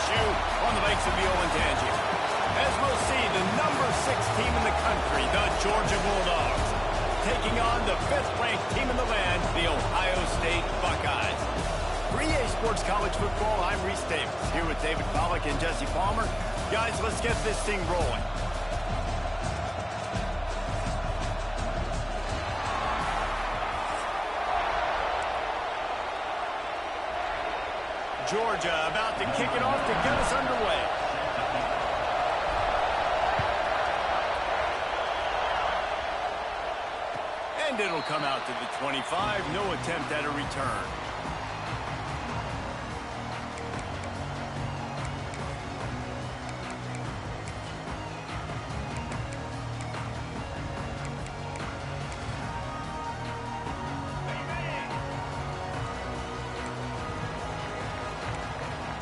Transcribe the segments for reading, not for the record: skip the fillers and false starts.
shoe on the banks of the Olentangy. As we'll see, the number 6 team in the country, the Georgia Bulldogs, taking on the 5th-ranked team in the land, the Ohio State Buckeyes. For EA Sports College Football, I'm Reese Davis, here with David Pollack and Jesse Palmer. Guys, let's get this thing rolling. Georgia about to kick it off to get us underway. And it'll come out to the 25. No attempt at a return.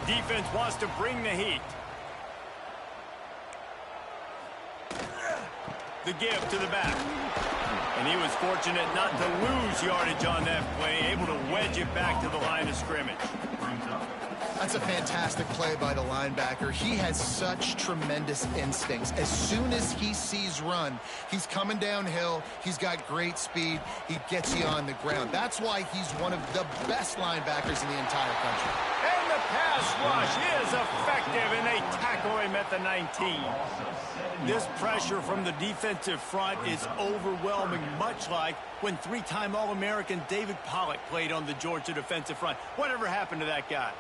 Defense wants to bring the heat. The give to the back. And he was fortunate not to lose yardage on that play, able to wedge it back to the line of scrimmage. That's a fantastic play by the linebacker. He has such tremendous instincts. As soon as he sees run, he's coming downhill. He's got great speed. He gets you on the ground. That's why he's one of the best linebackers in the entire country. And the pass rush is effective, and they tackle him at the 19. This pressure from the defensive front is overwhelming, much like when 3-time All-American David Pollack played on the Georgia defensive front. Whatever happened to that guy?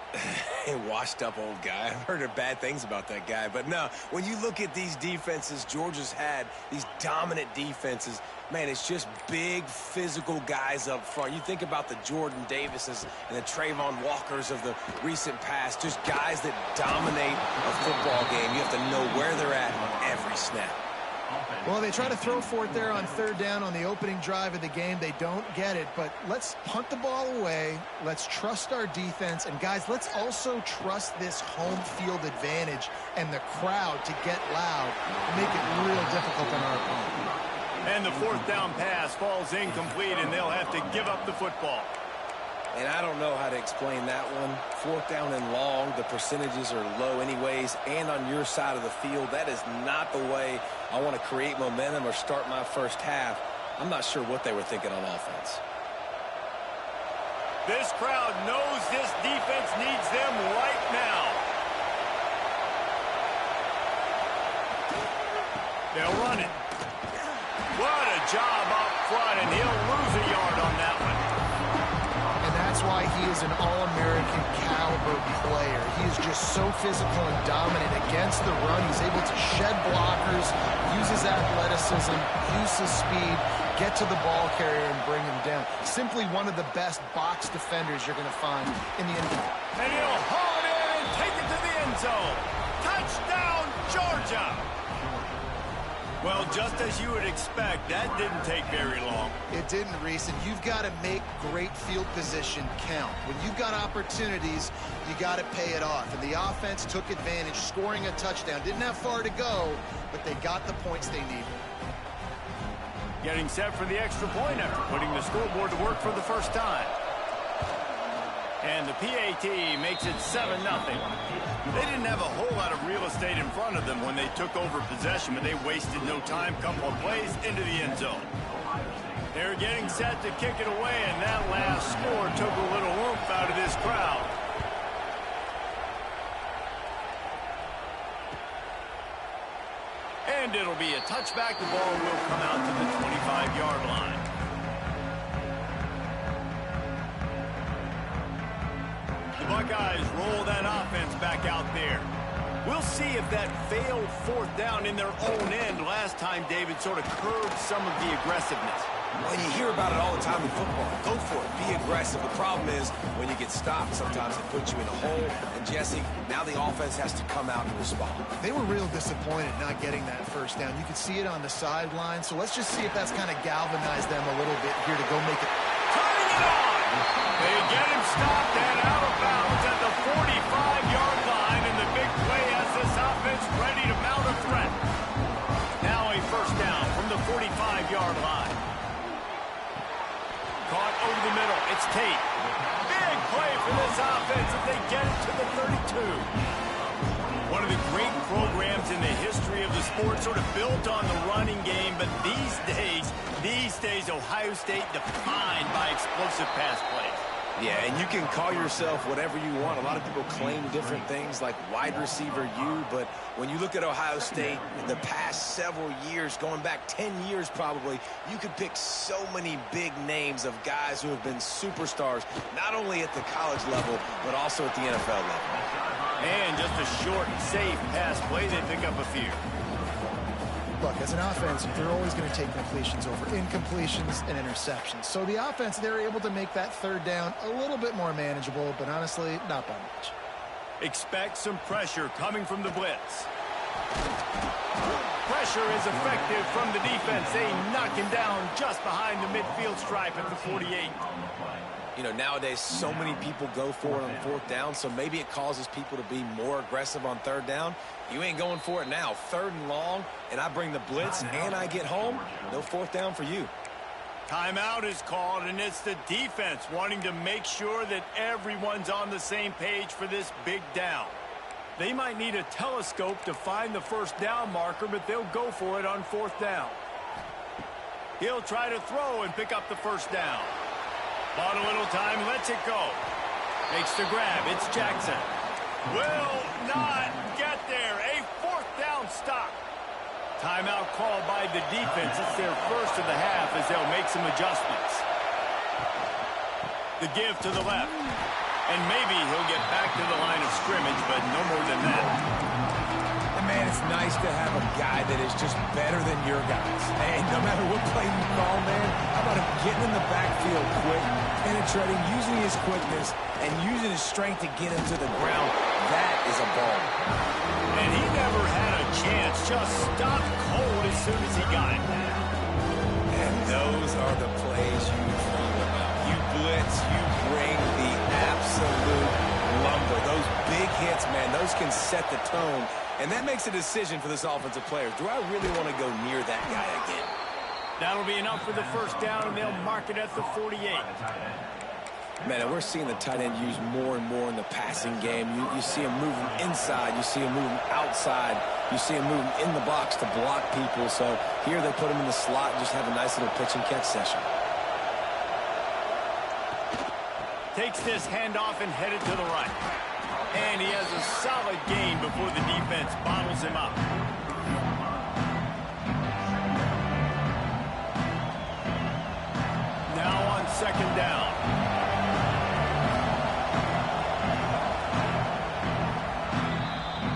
A washed-up old guy. I've heard bad things about that guy. But no, when you look at these defenses Georgia's had, these dominant defenses, man, it's just big, physical guys up front. You think about the Jordan Davises and the Trayvon Walkers of the recent past, just guys that dominate a football game. You have to know where they're at on every snap. Well, they try to throw for it there on 3rd down on the opening drive of the game. They don't get it, but let's punt the ball away. Let's trust our defense. And, guys, let's also trust this home field advantage and the crowd to get loud and make it real difficult on our opponent. And the 4th down pass falls incomplete, and they'll have to give up the football. And I don't know how to explain that one. 4th down and long, the percentages are low anyways, and on your side of the field, that is not the way I want to create momentum or start my first half. I'm not sure what they were thinking on offense. This crowd knows this defense needs them right now. They'll run it. What a job up front, and he'll lose a yard on that one. And that's why he is an All-American caliber player. He is just so physical and dominant against the run. He's able to shed blockers, use his athleticism, use his speed, get to the ball carrier and bring him down. Simply one of the best box defenders you're going to find in the NFL. And he'll haul it in and take it to the end zone. Touchdown, Georgia! Well, just as you would expect, that didn't take very long. It didn't, Reese, and you've got to make great field position count. When you've got opportunities, you got to pay it off. And the offense took advantage, scoring a touchdown. Didn't have far to go, but they got the points they needed. Getting set for the extra point after putting the scoreboard to work for the first time. And the PAT makes it 7-0. They didn't have a whole lot of real estate in front of them when they took over possession, but they wasted no time. Couple of plays into the end zone. They're getting set to kick it away, and that last score took a little oomph out of this crowd. And it'll be a touchback. The ball will come out to the 25-yard line. The Buckeyes roll that offense back out there. We'll see if that failed 4th down in their own end last time, David, sort of curbed some of the aggressiveness. Well, you hear about it all the time in football. Go for it. Be aggressive. The problem is when you get stopped, sometimes it puts you in a hole. And, Jesse, now the offense has to come out and respond. They were real disappointed not getting that 1st down. You could see it on the sideline. So let's just see if that's kind of galvanized them a little bit here to go make it. Turning it on! They get him stopped and out of bounds at the 45-yard line, and the big play has this offense ready to mount a threat. Now a 1st down from the 45-yard line. Caught over the middle. It's Tate. Big play for this offense if they get it to the 32. of the great programs in the history of the sport, sort of built on the running game, but these days, Ohio State defined by explosive pass plays. Yeah, and you can call yourself whatever you want. A lot of people claim different things like wide receiver U, but when you look at Ohio State in the past several years, going back 10 years probably, you could pick so many big names of guys who have been superstars, not only at the college level, but also at the NFL level. And just a short, safe pass play, they pick up a few. Look, as an offense, they're always going to take completions over incompletions and interceptions. So the offense, they're able to make that third down a little bit more manageable, but honestly, not by much. Expect some pressure coming from the blitz. Pressure is effective from the defense. They knock him down just behind the midfield stripe at the 48. You know, nowadays, so many people go for it on fourth down, so maybe it causes people to be more aggressive on third down. You ain't going for it now. Third and long, and I bring the blitz, and I get home. No fourth down for you. Timeout is called, and it's the defense wanting to make sure that everyone's on the same page for this big down. They might need a telescope to find the first down marker, but they'll go for it on fourth down. He'll try to throw and pick up the first down. Bought a little time, lets it go. Makes the grab, it's Jackson. Will not get there. A fourth down stop. Timeout called by the defense. It's their first of the half as they'll make some adjustments. The give to the left. And maybe he'll get back to the line of scrimmage, but no more than that. And man, it's nice to have a guy that is just better than your guys. Hey, no matter what play you call, man, how about him getting in the backfield quick, penetrating, using his quickness, and using his strength to get him to the ground. That is a ball. And he never had a chance. Just stopped cold as soon as he got it. And those are the plays you dream about. You blitz, you bring the absolute lumber. Those big hits, man, those can set the tone. And that makes a decision for this offensive player. Do I really want to go near that guy again? That'll be enough for the first down, and they'll mark it at the 48. Man, and we're seeing the tight end used more and more in the passing game. You see him moving inside. You see him moving outside. You see him moving in the box to block people. So here they put him in the slot and just have a nice little pitch and catch session. Takes this handoff and headed to the right. And he has a solid gain before the defense bottles him up. Now on second down.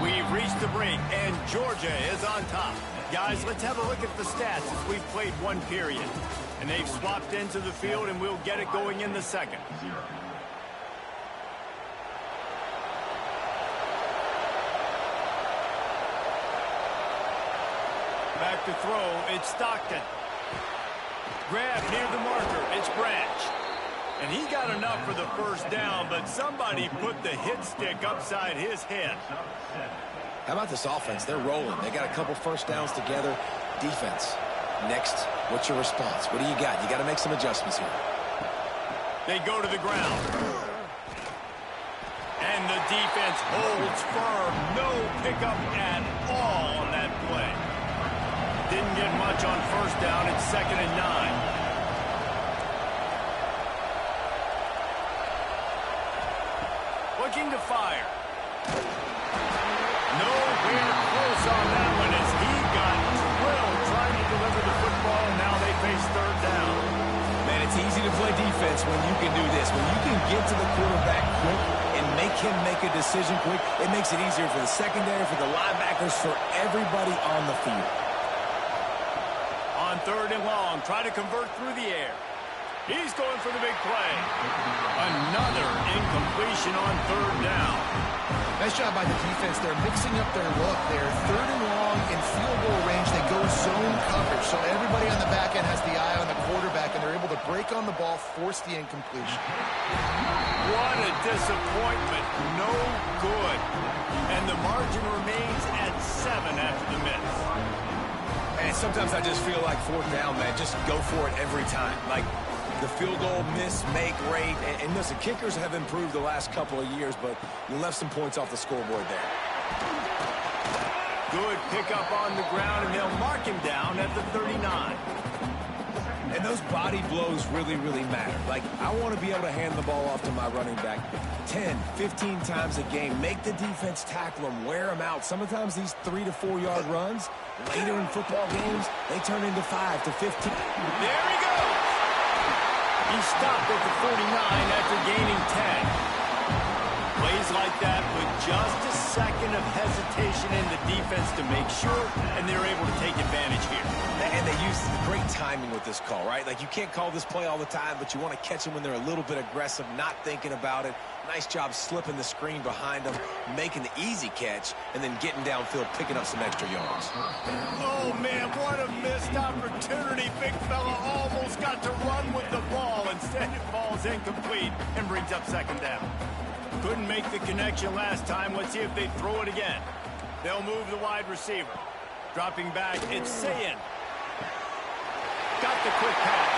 We've reached the break, and Georgia is on top. Guys, let's have a look at the stats as we've played one period. And they've swapped into the field, and we'll get it going in the second. Back to throw, it's Stockton. Grab near the marker, it's Branch. And he got enough for the first down, but somebody put the hit stick upside his head. How about this offense? They're rolling. They got a couple first downs together. Defense. Next, what's your response? What do you got? You got to make some adjustments here. They go to the ground. And the defense holds firm. No pickup at all on that play. Didn't get much on first down. It's 2nd and 9. Looking to fire. Nowhere close on that one as he got drilled trying to deliver the football. Now they face third down. Man, it's easy to play defense when you can do this. When you can get to the quarterback quick and make him make a decision quick, it makes it easier for the secondary, for the linebackers, for everybody on the field. On third and long, try to convert through the air. He's going for the big play. Another incompletion on third down. Nice job by the defense. They're mixing up their look. They're third and long in field goal range. They go zone coverage. So everybody on the back end has the eye on the quarterback, and they're able to break on the ball, force the incompletion. What a disappointment. No good. And the margin remains at 7 after the miss. And sometimes I just feel like fourth down, man, just go for it every time. Like the field goal miss, make rate. And listen, kickers have improved the last couple of years, but you left some points off the scoreboard there. Good pickup on the ground, and they'll mark him down at the 39. And those body blows really, really matter. Like, I want to be able to hand the ball off to my running back 10, 15 times a game. Make the defense tackle them, wear them out. Sometimes these 3 to 4 yard runs, later in football games, they turn into 5 to 15. There he goes. He stopped at the 49 after gaining 10. Plays like that with just a second of hesitation in the defense to make sure, and they're able to take advantage here. And they use great timing with this call, right? Like, you can't call this play all the time, but you want to catch them when they're a little bit aggressive, not thinking about it. Nice job slipping the screen behind them, making the easy catch, and then getting downfield, picking up some extra yards. Oh, man, what a missed opportunity. Big fella almost got to run with the ball. Instead, it falls incomplete and brings up second down. Couldn't make the connection last time. Let's see if they throw it again. They'll move the wide receiver. Dropping back, it's Sayin. Got the quick pass.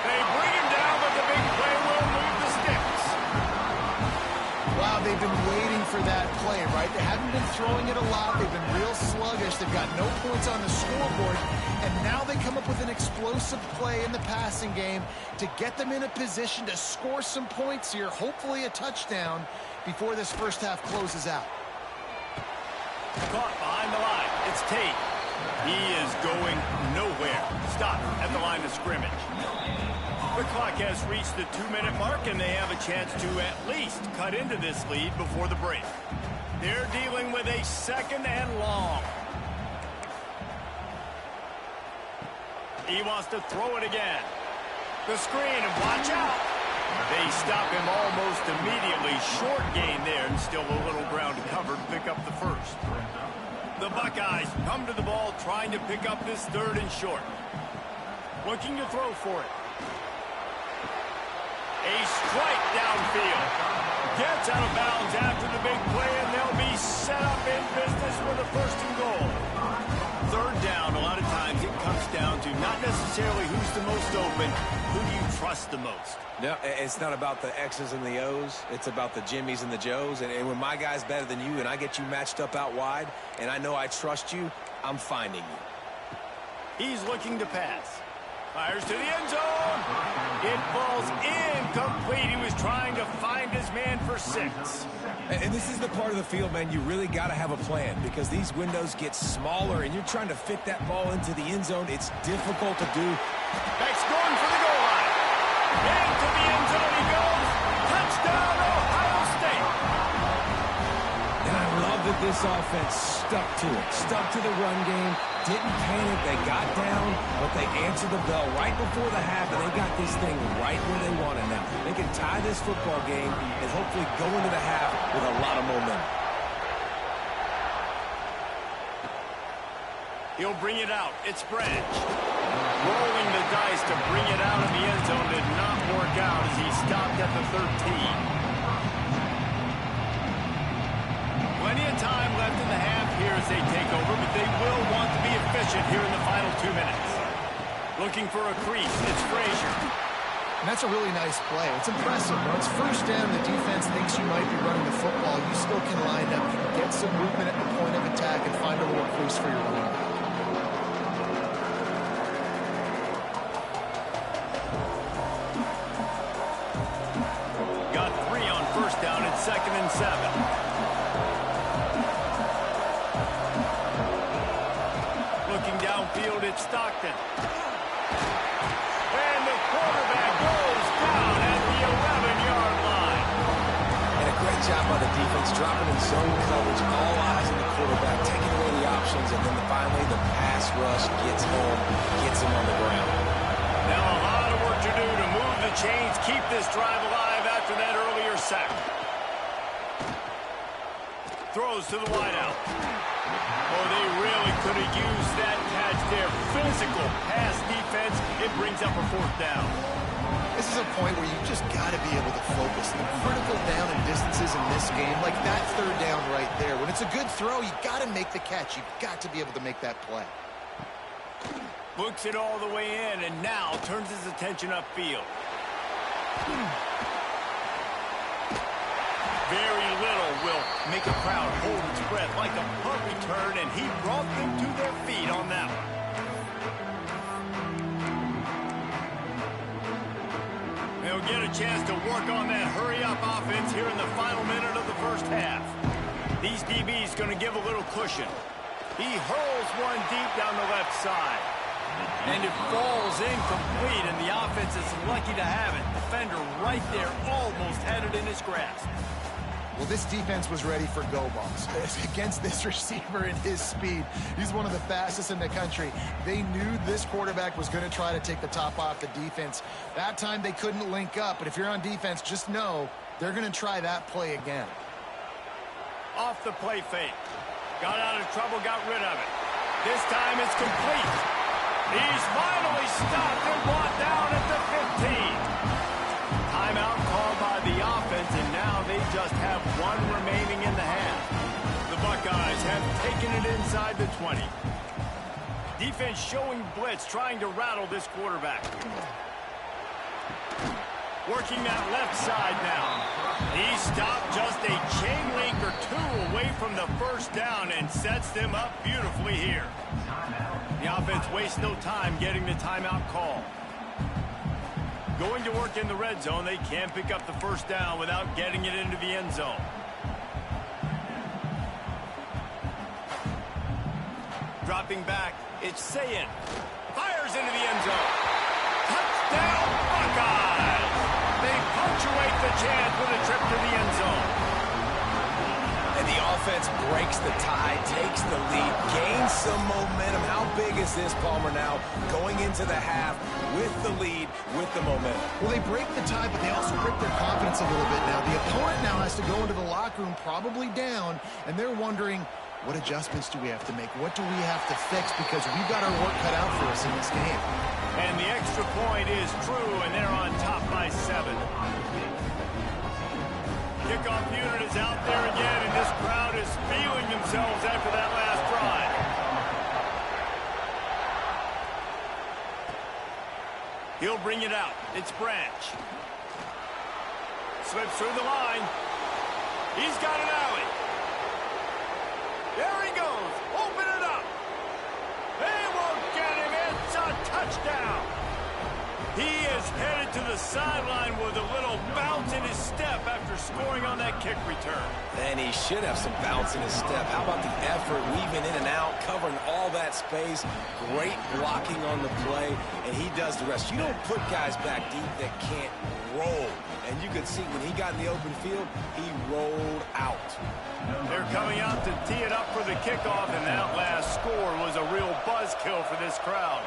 They bring him down, but the big play will move the sticks. Wow, they've been waiting for that play, right? They haven't been throwing it a lot. They've been real sluggish. They've got no points on the scoreboard. And now they come up with an explosive play in the passing game to get them in a position to score some points here, hopefully a touchdown, before this first half closes out. Caught behind the line. It's Tate. He is going nowhere. Stop at the line of scrimmage. The clock has reached the 2-minute mark, and they have a chance to at least cut into this lead before the break. They're dealing with a second and long. He wants to throw it again. The screen, and watch out. They stop him almost immediately. Short gain there, and still a little ground covered to pick up the first. The Buckeyes come to the ball, trying to pick up this third and short. Looking to throw for it. A strike downfield. Gets out of bounds after the big play, and they'll be set up in business with a first and goal. Third down, a lot of times it comes down to not necessarily who's the most open, who do you trust the most? No, it's not about the X's and the O's. It's about the Jimmies and the Joes. And when my guy's better than you and I get you matched up out wide and I know I trust you, I'm finding you. He's looking to pass. Fires to the end zone. It falls incomplete. He was trying to find his man for 6. And this is the part of the field, man, you really got to have a plan because these windows get smaller and you're trying to fit that ball into the end zone. It's difficult to do. Beck's going for the goal line. Into the end zone he goes. Touchdown, Ohio State. And I love that this offense stuck to it, stuck to the run game, didn't panic. They got down, but they answered the bell right before the half, and they got this thing right where they want it now. They can tie this football game and hopefully go into the half with a lot of momentum. He'll bring it out. It's Branch. Rolling the dice to bring it out of the end zone did not work out as he stopped at the 13. Plenty of time left in the half here as they take over, but they will want to be efficient here in the final 2 minutes. Looking for a crease. It's Frazier. And that's a really nice play. It's impressive. When it's first down, the defense thinks you might be running the football. You still can line up, get some movement at the point of attack, and find a little crease for your running back. Got 3 on first down. It's 2nd and 7. Looking downfield, it's Stockton. And the quarterback goes down at the 11-yard line. And a great job by the defense, dropping in zone coverage, all eyes on the quarterback, taking away the options, and then finally the pass rush gets home, gets him on the ground. Now a lot of work to do to move the chains, keep this drive alive after that earlier sack. Throws to the wideout. Oh, they really could have used that catch there. Physical pass defense. It brings up a 4th down. This is a point where you just got to be able to focus. The critical down and distances in this game, like that 3rd down right there. When it's a good throw, you got to make the catch. You've got to be able to make that play. Looks it all the way in, and now turns his attention upfield. Very little will make a crowd hold its breath like a punt return, and he brought them to their feet on that one. They'll get a chance to work on that hurry-up offense here in the final minute of the first half. These DBs going to give a little cushion. He hurls one deep down the left side. And it falls incomplete, and the offense is lucky to have it. Defender right there almost had it in his grasp. Well, this defense was ready for go balls. Against this receiver and his speed, he's one of the fastest in the country. They knew this quarterback was going to try to take the top off the defense. That time they couldn't link up, but if you're on defense, just know they're going to try that play again. Off the play fake. Got out of trouble, got rid of it. This time it's complete. He's finally stopped and brought down at the 15. Timeout called by the offense, and now they just have one remaining in the half. The Buckeyes have taken it inside the 20. Defense showing blitz, trying to rattle this quarterback. Working that left side now. He stopped just a chain link or two away from the first down and sets them up beautifully here. The offense wastes no time getting the timeout call. Going to work in the red zone, they can't pick up the first down without getting it into the end zone. Dropping back, it's Sayin. Fires into the end zone. Touchdown, Buckeyes! They punctuate the chance with a trip to the end zone. And the offense breaks the tie, takes the lead, gains some momentum. How big is this, Palmer, now going into the half with the lead, with the momentum? Well, they break the tie, but they also break their confidence a little bit now. The opponent now has to go into the locker room probably down, and they're wondering, what adjustments do we have to make? What do we have to fix? Because we've got our work cut out for us in this game. And the extra point is true, and they're on top by 7. Kickoff unit is out there again, and this crowd is feeling themselves after that last drive. He'll bring it out. It's Branch. Slips through the line. He's got an alley. There he goes. Open it up. They won't get him. It's a touchdown. He is headed to the sideline with a little bounce in his step after scoring on that kick return. And he should have some bounce in his step. How about the effort, weaving in and out, covering all that space, great blocking on the play, and he does the rest. You don't put guys back deep that can't roll. And you could see when he got in the open field, he rolled out. They're coming out to tee it up for the kickoff, and that last score was a real buzzkill for this crowd.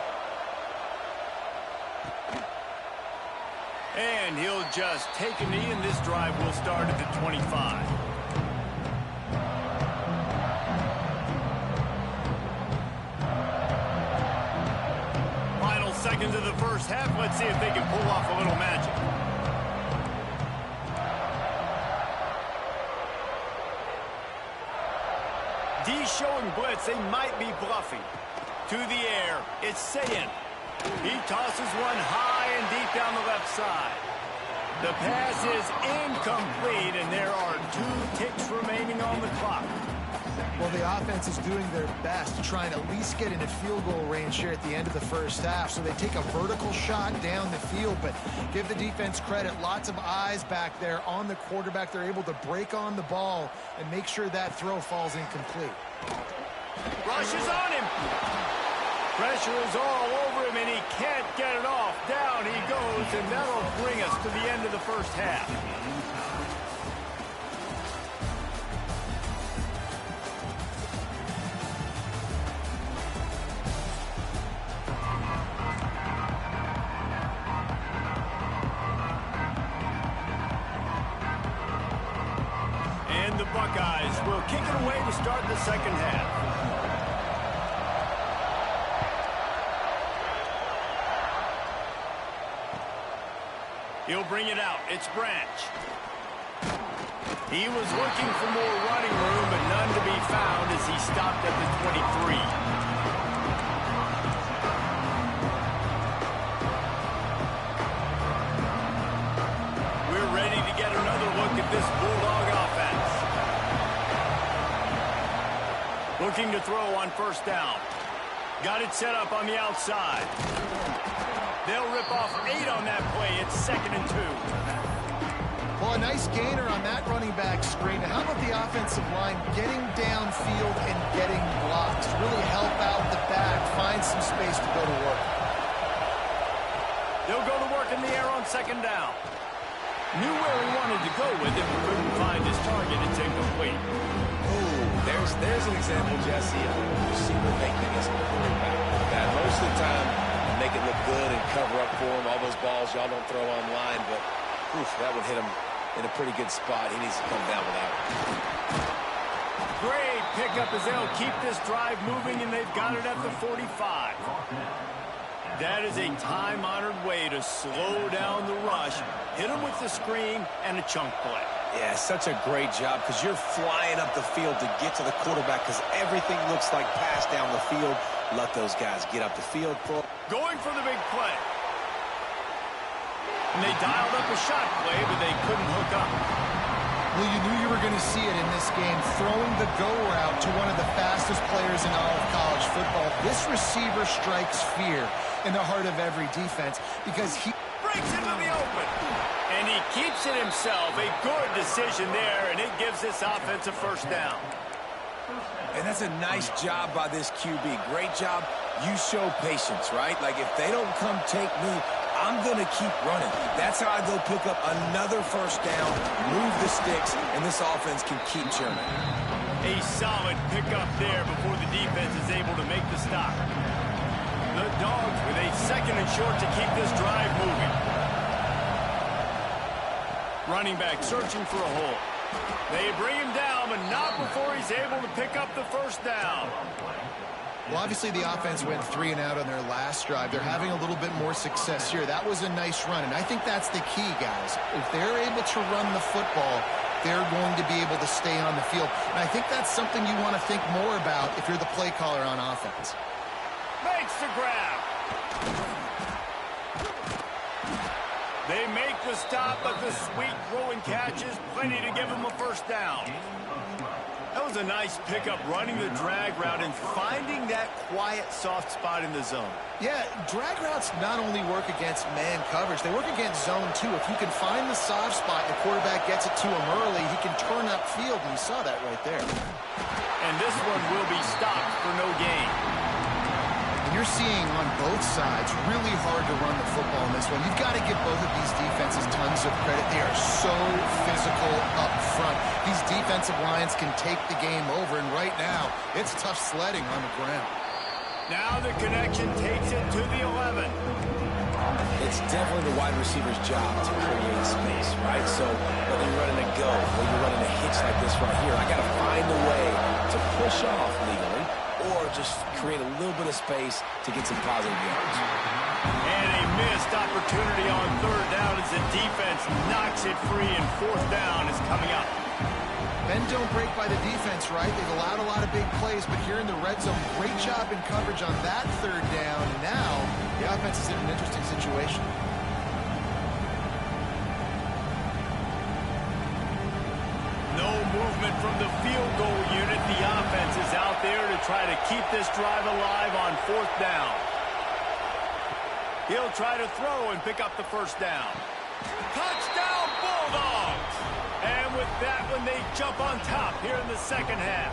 And he'll just take a knee, and this drive will start at the 25. Final seconds of the first half. Let's see if they can pull off a little magic. D showing blitz. They might be bluffing. To the air. It's Sayin. He tosses one high and deep down the left side. The pass is incomplete, and there are 2 ticks remaining on the clock. Well, the offense is doing their best to try and at least get into field goal range here at the end of the first half. So they take a vertical shot down the field, but give the defense credit. Lots of eyes back there on the quarterback. They're able to break on the ball and make sure that throw falls incomplete. Rushes on him. Pressure is all over him, and he can't get it off. Down he goes, and that'll bring us to the end of the first half. And the Buckeyes will kick it away to start the second half. He'll bring it out. It's Branch. He was looking for more running room, but none to be found as he stopped at the 23. We're ready to get another look at this Bulldog offense. Looking to throw on first down. Got it set up on the outside. They'll rip off 8 on that play. It's 2nd and 2. Well, a nice gainer on that running back screen. How about the offensive line getting downfield and getting blocks? Really help out the back, find some space to go to work. They'll go to work in the air on 2nd down. Knew where he wanted to go with it, but couldn't find his target. It's incomplete. Ooh, there's an example, Jesse, of a receiver making against a quarterback. That most of the time, make it look good and cover up for him. All those balls y'all don't throw online, but oof, that would hit him in a pretty good spot. He needs to come down with that one. Great pickup as they'll keep this drive moving, and they've got it at the 45. That is a time-honored way to slow down the rush, hit him with the screen, and a chunk play. Yeah, such a great job because you're flying up the field to get to the quarterback because everything looks like pass down the field. Let those guys get up the field. Going for the big play. And they dialed up a shot play, but they couldn't hook up. Well, you knew you were going to see it in this game, throwing the go route to one of the fastest players in all of college football. This receiver strikes fear in the heart of every defense because he breaks into the open. And he keeps it himself. A good decision there, and it gives this offense a first down. And that's a nice job by this QB. Great job. You show patience, right? Like, if they don't come take me, I'm going to keep running. That's how I go pick up another first down, move the sticks, and this offense can keep churning. A solid pickup there before the defense is able to make the stop. The Dogs with a 2nd and short to keep this drive moving. Running back searching for a hole. They bring him down, but not before he's able to pick up the first down. Well, obviously the offense went 3 and out on their last drive. They're having a little bit more success here. That was a nice run, and I think that's the key, guys. If they're able to run the football, they're going to be able to stay on the field. And I think that's something you want to think more about if you're the play caller on offense. Makes the grab. They make the stop, but the sweet throwing catch is plenty to give them a first down. That was a nice pickup, running the drag route and finding that quiet, soft spot in the zone. Yeah, drag routes not only work against man coverage, they work against zone too. If you can find the soft spot, the quarterback gets it to him early, he can turn upfield, and you saw that right there. And this one will be stopped for no gain. And you're seeing on both sides really hard to run the football in this one. You've got to give both of these defenses tons of credit. They are so physical up front. These defensive lines can take the game over, and right now, it's tough sledding on the ground. Now the connection takes it to the 11. It's definitely the wide receiver's job to create space, right? So whether you're running a go, whether you're running a hitch like this right here, I got to find a way to push off legally or just create a little bit of space to get some positive yards. And a missed opportunity on 3rd down as the defense knocks it free, and 4th down is coming up. Men don't break by the defense, right? They've allowed a lot of big plays, but here in the red zone, great job in coverage on that 3rd down. And now the offense is in an interesting situation. No movement from the field goal unit. The offense is out there to try to keep this drive alive on 4th down. He'll try to throw and pick up the first down. Touchdown, Bulldogs! And with that one, they jump on top here in the 2nd half.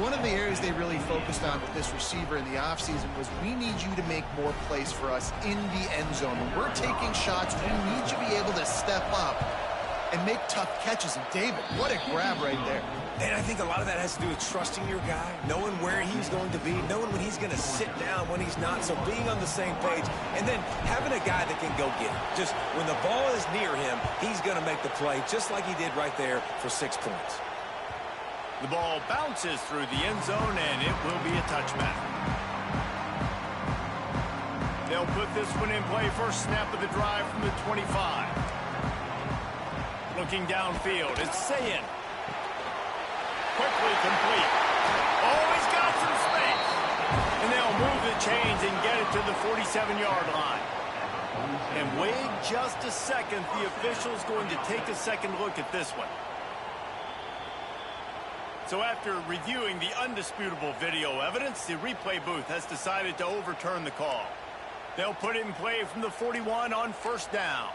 One of the areas they really focused on with this receiver in the offseason was, we need you to make more plays for us in the end zone. When we're taking shots, we need you to be able to step up and make tough catches. And David, what a grab right there. And I think a lot of that has to do with trusting your guy, knowing where he's going to be, knowing when he's going to sit down, when he's not, so being on the same page, and then having a guy that can go get it. Just when the ball is near him, he's going to make the play, just like he did right there for 6 points. The ball bounces through the end zone, and it will be a touchback. They'll put this one in play. First snap of the drive from the 25. Looking downfield, it's Sayin. Quickly complete. Oh, he's got some space. And they'll move the chains and get it to the 47-yard line. And wait just a second. The official's going to take a second look at this one. So after reviewing the undisputable video evidence, the replay booth has decided to overturn the call. They'll put it in play from the 41 on first down.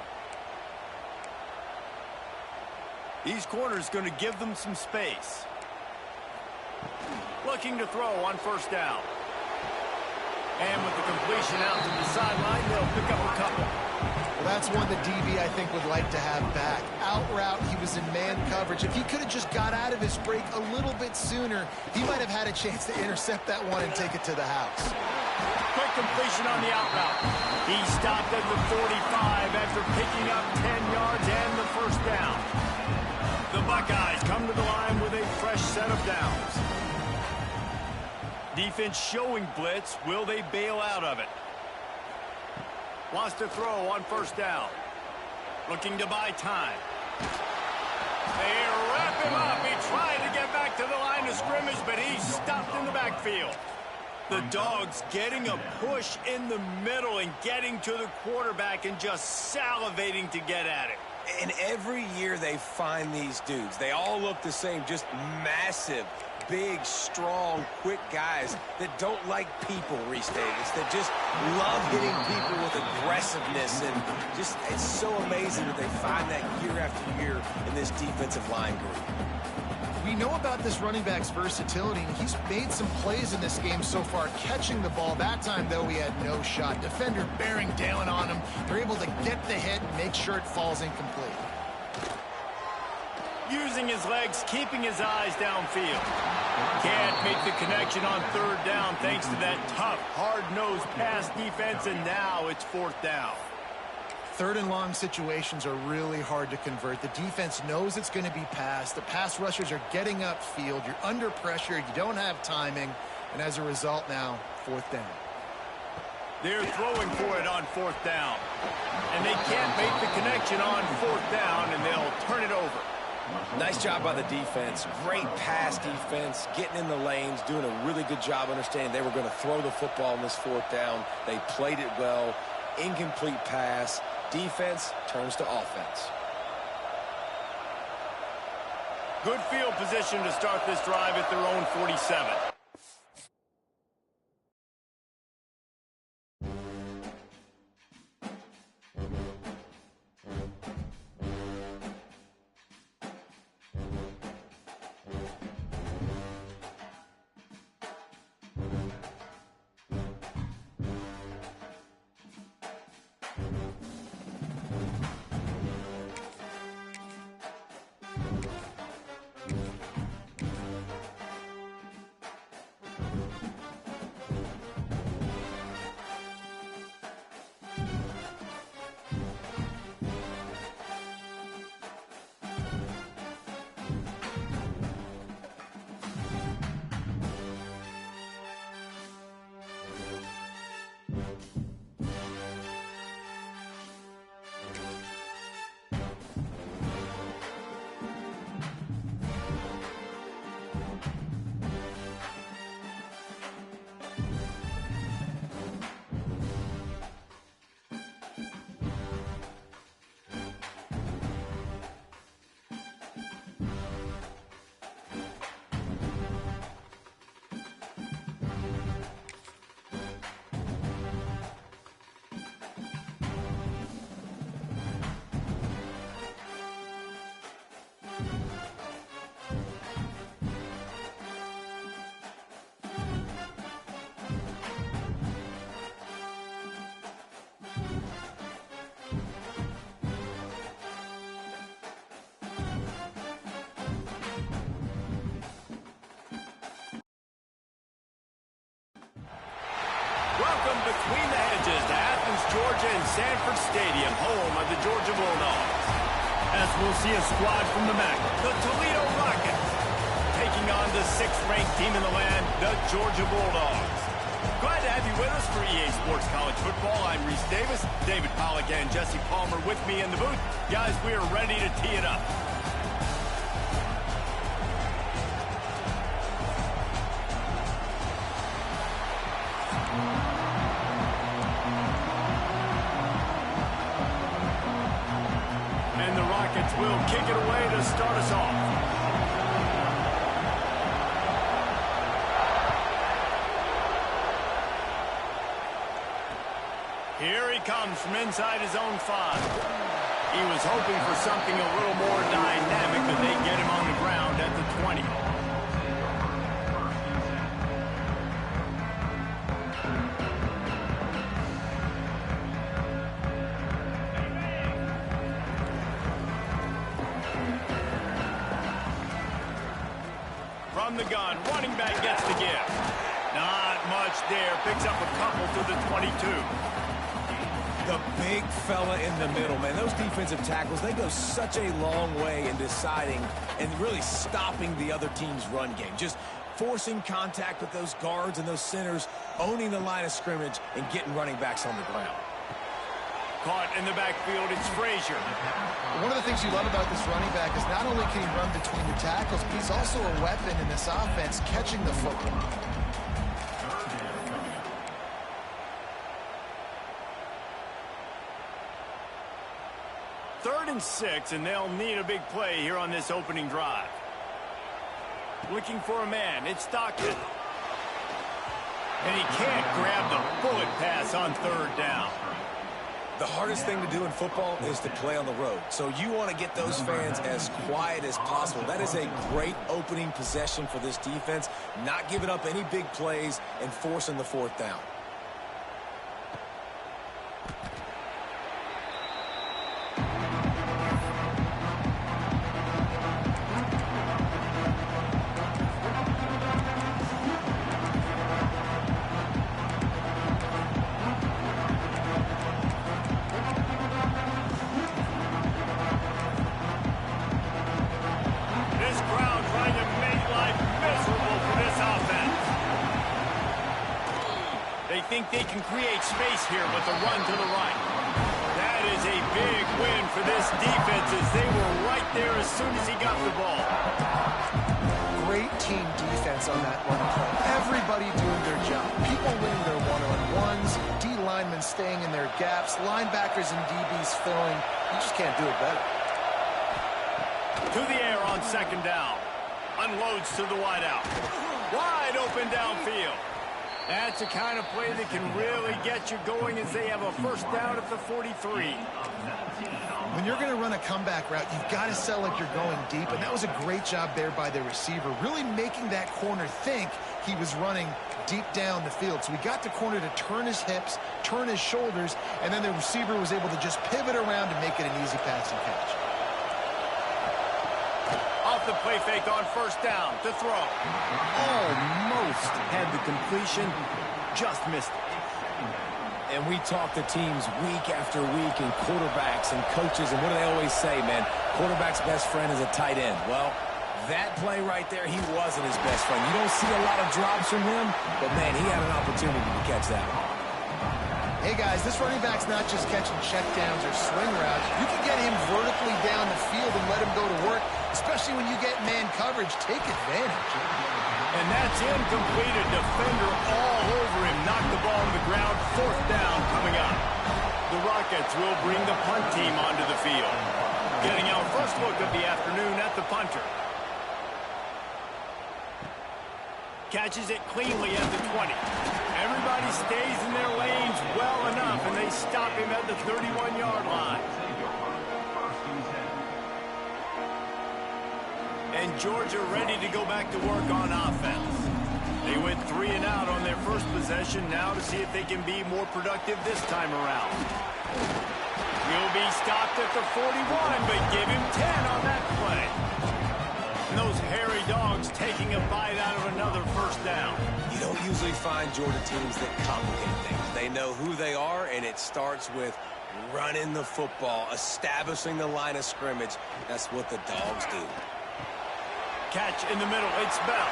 These corners going to give them some space. Looking to throw on first down. And with the completion out to the sideline, they'll pick up a couple. Well, that's one the DB, I think, would like to have back. Out route, he was in man coverage. If he could have just got out of his break a little bit sooner, he might have had a chance to intercept that one and take it to the house. Quick completion on the out route. He stopped at the 45 after picking up 10 yards and the first down. The Buckeyes come to the line with a fresh set of downs. Defense showing blitz. Will they bail out of it? Wants to throw on first down. Looking to buy time. They wrap him up. He tried to get back to the line of scrimmage, but he's stopped in the backfield. The Dogs getting a push in the middle and getting to the quarterback and just salivating to get at it. And every year they find these dudes. They all look the same, just massive, big, strong, quick guys that don't like people, Reese Davis, that just love hitting people with aggressiveness. And just, it's so amazing that they find that year after year in this defensive line group. We know about this running back's versatility, and he's made some plays in this game so far, catching the ball. That time, though, he had no shot. Defender bearing down on him. They're able to get the hit and make sure it falls incomplete. Using his legs, keeping his eyes downfield. Can't make the connection on third down thanks to that tough, hard-nosed pass defense, and now it's fourth down. Third and long situations are really hard to convert. The defense knows it's going to be passed. The pass rushers are getting upfield. You're under pressure. You don't have timing. And as a result now, fourth down. They're throwing for it on fourth down. And they can't make the connection on fourth down, and they'll turn it over. Nice job by the defense. Great pass defense, getting in the lanes, doing a really good job understanding they were going to throw the football in this fourth down. They played it well. Incomplete pass. Defense turns to offense. Good field position to start this drive at their own 47. Welcome between the hedges to Athens, Georgia and Sanford Stadium, home of the Georgia Bulldogs. As we'll see a squad from the MAC, the Toledo Rockets, taking on the 6th-ranked team in the land, the Georgia Bulldogs. Glad to have you with us for EA Sports College Football. I'm Reese Davis, David Pollack and Jesse Palmer with me in the booth. Guys, we are ready to tee it up. And the Rockets will kick it away to start us off. comes from inside his own 5. He was hoping for something a little more dynamic, but they get him on the ground at the 20. From the gun, running back gets the give. Not much there. Picks up a couple to the 22. The big fella in the middle, man. Those defensive tackles, they go such a long way in deciding and really stopping the other team's run game. Just forcing contact with those guards and those centers, owning the line of scrimmage, and getting running backs on the ground. Caught in the backfield, it's Frazier. One of the things you love about this running back is not only can he run between the tackles, but he's also a weapon in this offense, catching the football. Third and 6, and they'll need a big play here on this opening drive. Looking for a man, it's Stockton. And he can't grab the bullet pass on third down. The hardest thing to do in football is to play on the road. So you want to get those fans as quiet as possible. That is a great opening possession for this defense. Not giving up any big plays and forcing the fourth down. They can create space here with the run to the right. That is a big win for this defense as they were right there as soon as he got the ball. Great team defense on that run play. Everybody doing their job. People winning their one-on-ones, D linemen staying in their gaps, linebackers and DBs filling. You just can't do it better. To the air on second down. Unloads to the wideout. Wide open downfield. That's the kind of play that can really get you going as they have a first down at the 43. When you're going to run a comeback route, you've got to sell like you're going deep, and that was a great job there by the receiver, really making that corner think he was running deep down the field. So he got the corner to turn his hips, turn his shoulders, and then the receiver was able to just pivot around and make it an easy pass and catch. Off the play fake on first down to throw. Almost had the completion, just missed it. And we talk to teams week after week and quarterbacks and coaches, and what do they always say, man? Quarterback's best friend is a tight end. Well, that play right there, he wasn't his best friend. You don't see a lot of drops from him, but, man, he had an opportunity to catch that one. Hey, guys, this running back's not just catching checkdowns or swing routes. You can get him vertically down the field and let him go to work, especially when you get man coverage. Take advantage. And that's incomplete. A defender all over him. Knocked the ball on the ground. Fourth down coming up. The Rockets will bring the punt team onto the field. Getting our first look of the afternoon at the punter. Catches it cleanly at the 20. Everybody stays in their lanes well enough, and they stop him at the 31-yard line. And Georgia ready to go back to work on offense. They went 3 and out on their first possession, now to see if they can be more productive this time around. He'll be stopped at the 41, but give him 10 on that play. And those hairy dogs taking a bite out of another first down. You don't usually find Georgia teams that complicate things. They know who they are, and it starts with running the football, establishing the line of scrimmage. That's what the dogs do. Catch in the middle, it's Bell.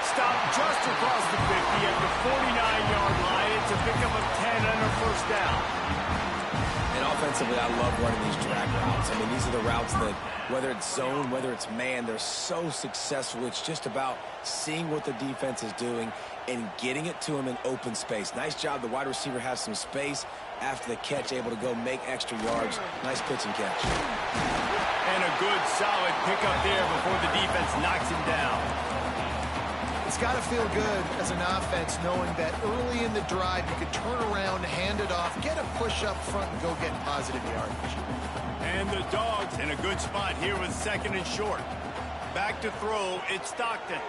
Stopped just across the 50 at the 49-yard line. It's a pickup of 10 and a first down. And offensively, I love running these drag routes. I mean, these are the routes that, whether it's zone, whether it's man, they're so successful. It's just about seeing what the defense is doing and getting it to them in open space. Nice job. The wide receiver has some space after the catch, able to go make extra yards. Nice pitch and catch. And a good, solid pickup there before the defense knocks him down. It's got to feel good as an offense knowing that early in the drive you could turn around, hand it off, get a push up front, and go get positive yardage. And the Dogs in a good spot here with 2nd and short. Back to throw, it's Stockton.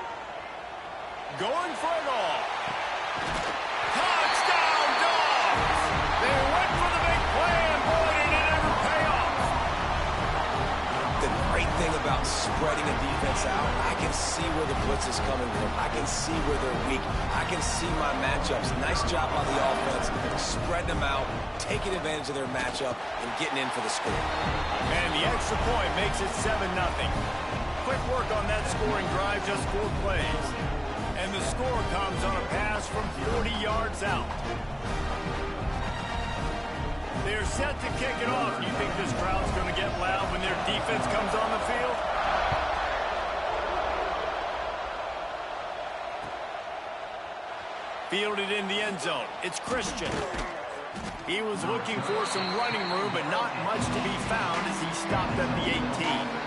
Going for it all. Touchdown, Dogs! They went for the big play, and boy, did it ever pay off. The great thing about spreading a defense out, I can see where the blitz is coming from. I can see where they're weak. I can see my matchups. Nice job by the offense, spreading them out, taking advantage of their matchup, and getting in for the score. And the extra point makes it 7-0. Quick work on that scoring drive, just 4 plays. And the score comes on a pass from 40 yards out. They're set to kick it off. You think this crowd's going to get loud when their defense comes on the field? Fielded in the end zone. It's Christian. He was looking for some running room, but not much to be found as he stopped at the 18.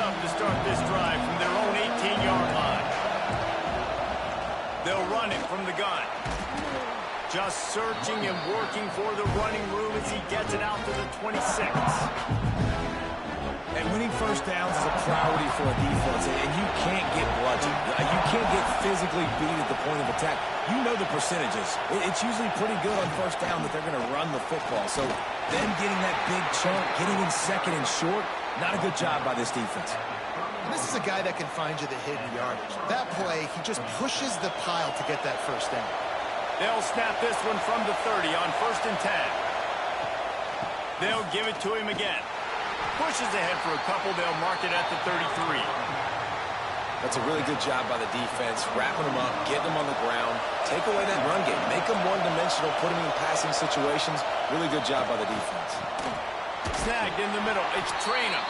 To start this drive from their own 18-yard line. They'll run it from the gun. Just searching and working for the running room as he gets it out to the 26. And winning first downs is a priority for a defense, and you can't get bludgeoned. You can't get physically beat at the point of attack. You know the percentages. It's usually pretty good on first down that they're going to run the football. So them getting that big chunk, getting in 2nd and short, not a good job by this defense. And this is a guy that can find you the hidden yardage. That play, he just pushes the pile to get that first down. They'll snap this one from the 30 on 1st and 10. They'll give it to him again. Pushes ahead for a couple. They'll mark it at the 33. That's a really good job by the defense, wrapping them up, getting them on the ground, take away that run game, make them one-dimensional, put them in passing situations. Really good job by the defense. Snagged in the middle. It's Traynor.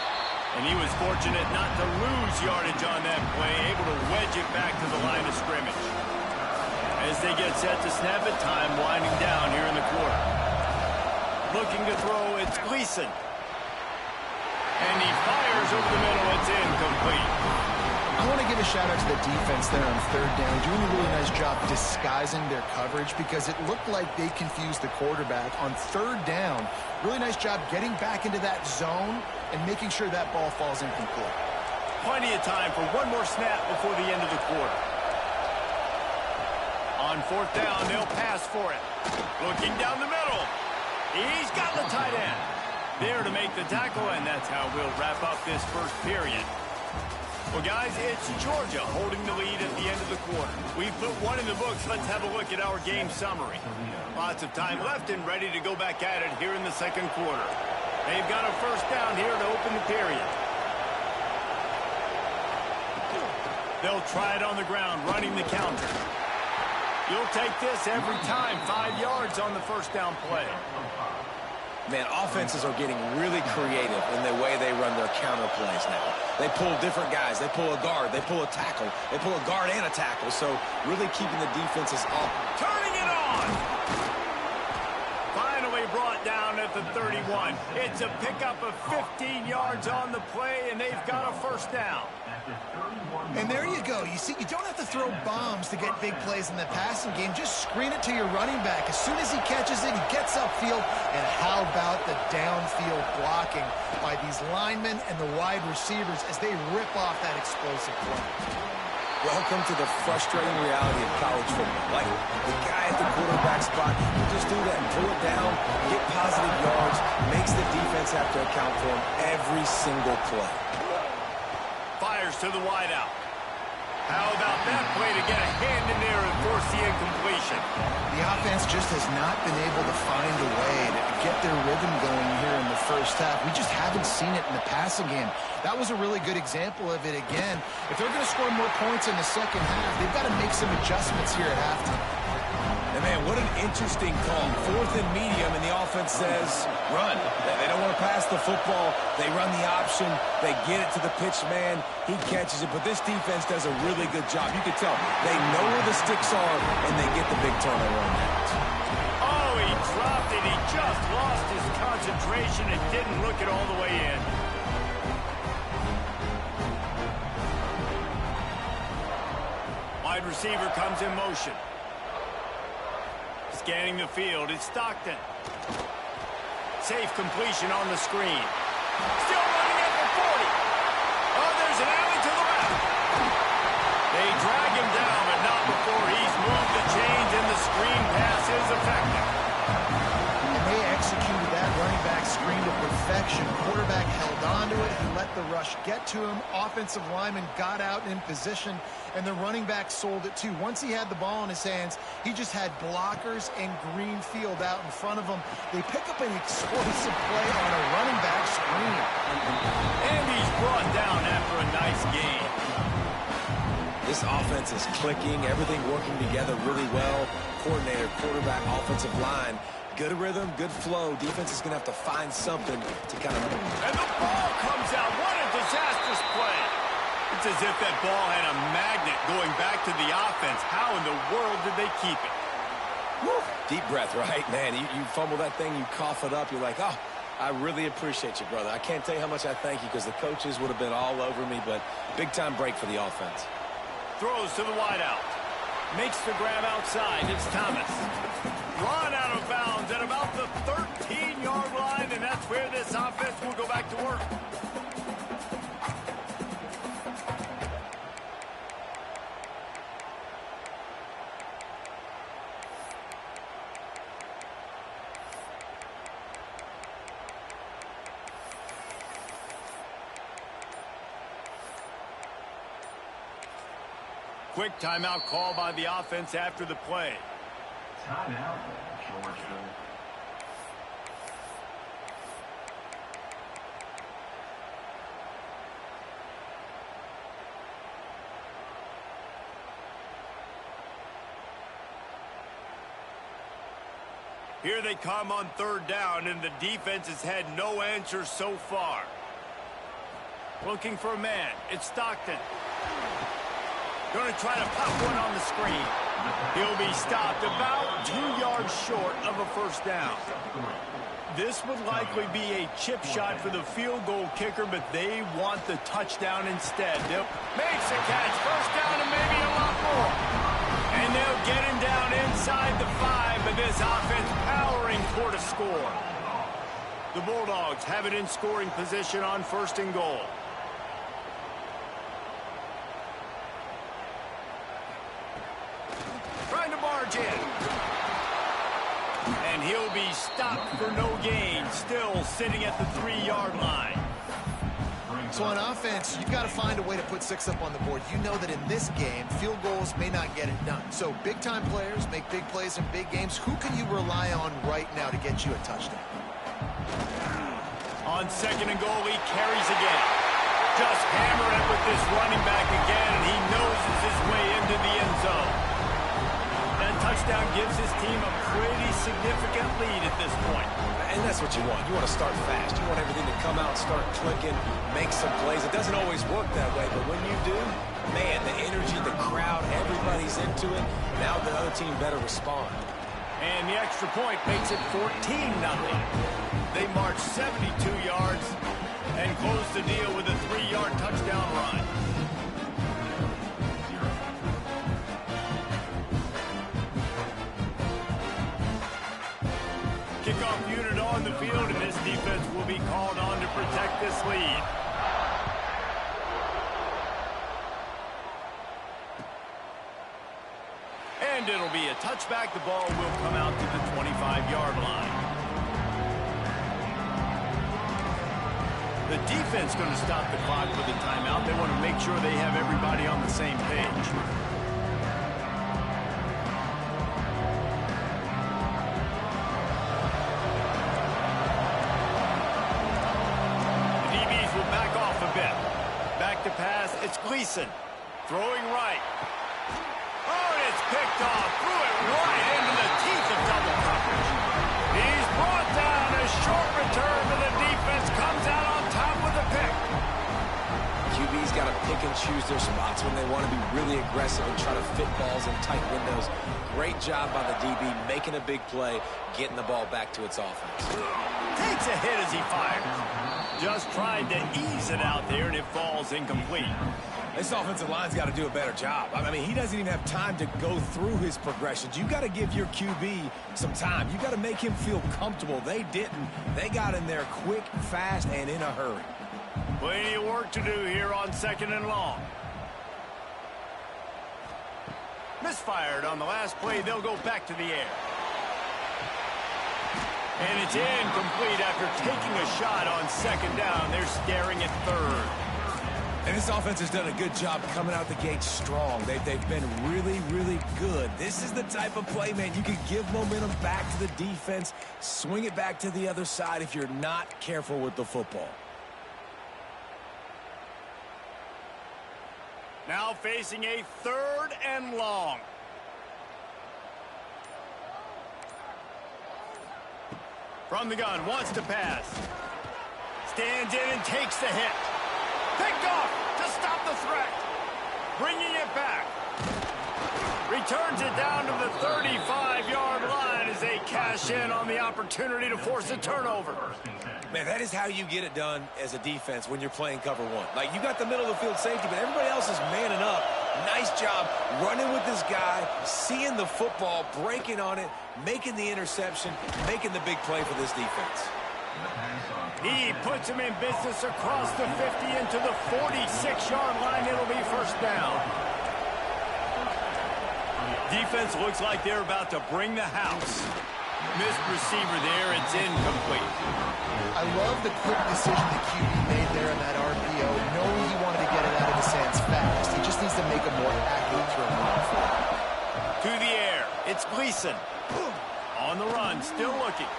And he was fortunate not to lose yardage on that play, able to wedge it back to the line of scrimmage. As they get set to snap it, time winding down here in the quarter. Looking to throw, it's Gleason. And he fires over the middle. It's incomplete. I want to give a shout-out to the defense there on 3rd down, doing a really nice job disguising their coverage because it looked like they confused the quarterback on 3rd down. Really nice job getting back into that zone and making sure that ball falls incomplete. Plenty of time for one more snap before the end of the quarter. On 4th down, they'll pass for it. Looking down the middle. He's got the tight end. There to make the tackle, and that's how we'll wrap up this first period. Well, guys, it's Georgia holding the lead at the end of the quarter. We've put one in the books. Let's have a look at our game summary. Lots of time left and ready to go back at it here in the 2nd quarter. They've got a first down here to open the period. They'll try it on the ground, running the counter. You'll take this every time. 5 yards on the first down play. Man, offenses are getting really creative in the way they run their counter plays now. They pull different guys. They pull a guard. They pull a tackle. They pull a guard and a tackle. So really keeping the defenses off. Turning it on. Finally brought down at the 31. It's a pickup of 15 yards on the play, and they've got a first down. And there you go. You see, you don't have to throw bombs to get big plays in the passing game. Just screen it to your running back. As soon as he catches it, he gets upfield. And how about the downfield blocking by these linemen and the wide receivers as they rip off that explosive play. Welcome to the frustrating reality of college football. Like, the guy at the quarterback spot, you just do that, pull it down, get positive yards, makes the defense have to account for him every single play. Fires to the wideout. How about that play to get a hand in there and force the incompletion? The offense just has not been able to find a way to get their rhythm going here in the first half. We just haven't seen it in the passing game. That was a really good example of it again. If they're going to score more points in the second half, they've got to make some adjustments here at halftime. And man, what an interesting call. 4th and medium, and the offense says, run. They don't want to pass the football. They run the option. They get it to the pitch man. He catches it. But this defense does a really good job. You can tell they know where the sticks are, and they get the big turnover on that. Oh, he dropped it. He just lost his concentration and didn't look it all the way in. Wide receiver comes in motion. Scanning the field, it's Stockton. Safe completion on the screen. Still running at the 40. Oh, there's an alley to the left. They drag him down, but not before he's moved the chains, and the screen pass is effective. And they executed that running back screen to perfection. Quarterback held on to it. He let the rush get to him. Offensive lineman got out in position, and the running back sold it too. Once he had the ball in his hands, he just had blockers and green field out in front of him. They pick up an explosive play on a running back screen. And he's brought down after a nice game. This offense is clicking, everything working together really well. Coordinator, quarterback, offensive line. Good rhythm, good flow. Defense is going to have to find something to kind of... And the ball comes out. What a disastrous play. It's as if that ball had a magnet going back to the offense. How in the world did they keep it? Woo. Deep breath, right? Man, you fumble that thing, you cough it up. You're like, oh, I really appreciate you, brother. I can't tell you how much I thank you because the coaches would have been all over me, but big-time break for the offense. Throws to the wideout. Makes the grab outside. It's Thomas. Run out of bounds at about the 13-yard line, and that's where this offense will go back to work. Quick timeout call by the offense after the play. Timeout, Georgia. Here they come on third down, and the defense has had no answers so far. Looking for a man. It's Stockton. Going to try to pop one on the screen. He'll be stopped about 2 yards short of a first down. This would likely be a chip shot for the field goal kicker, but they want the touchdown instead. Makes a catch. First down and maybe a lot more. And they'll get him down inside the 5, but this offense powering toward a score. The Bulldogs have it in scoring position on first and goal. Trying to barge in. And he'll be stopped for no gain, still sitting at the 3-yard line. So on offense, you've got to find a way to put 6 up on the board. You know that in this game, field goals may not get it done. So big-time players make big plays in big games. Who can you rely on right now to get you a touchdown? On second and goal, he carries again. Just hammer it with this running back again, and he noses his way into the end zone. That touchdown gives his team a pretty significant lead at this point. And that's what you want. You want to start fast. You want everything to come out, start clicking, make some plays. It doesn't always work that way, but when you do, man, the energy, the crowd, everybody's into it. Now the other team better respond. And the extra point makes it 14-0. They march 72 yards and close the deal with a 3-yard touchdown run. Kickoff unit on the field, and this defense will be called on to protect this lead. And it'll be a touchback. The ball will come out to the 25-yard line. The defense going to stop the clock with a timeout. They want to make sure they have everybody on the same page. Back to pass, it's Gleason. Throwing right. Oh, and it's picked off. Threw it right into the teeth of double coverage. He's brought down. A short return, but the defense comes out on top with the pick. QB's got to pick and choose their spots when they want to be really aggressive and try to fit balls in tight windows. Great job by the DB making a big play, getting the ball back to its offense. Takes a hit as he fires. Just tried to ease it out there, and it falls incomplete. This offensive line's got to do a better job. I mean, he doesn't even have time to go through his progressions. You got to give your QB some time. You got to make him feel comfortable. They didn't. They got in there quick, fast, and in a hurry. Plenty of work to do here on 2nd and long. Misfired on the last play. They'll go back to the air. And it's incomplete after taking a shot on 2nd down. They're staring at 3rd. And this offense has done a good job coming out the gate strong. They've been really, really good. This is the type of play, man, you can give momentum back to the defense, swing it back to the other side if you're not careful with the football. Now facing a 3rd and long. From the gun, wants to pass. Stands in and takes the hit. Picked off to stop the threat. Bringing it back. Returns it down to the 35-yard line as they cash in on the opportunity to force a turnover. Man, that is how you get it done as a defense when you're playing cover one. Like, you got the middle of the field safety, but everybody else is manning up. Nice job running with this guy, seeing the football, breaking on it, making the interception, making the big play for this defense. He puts him in business across the 50 into the 46-yard line. It'll be 1st down. Defense looks like they're about to bring the house. Missed receiver there. It's incomplete. I love the quick decision the QB made there in that RPO, knowing he wanted to get it out of his hands fast. He just needs to make a more accurate throw moving forward. To the air. It's Gleason. On the run, still looking.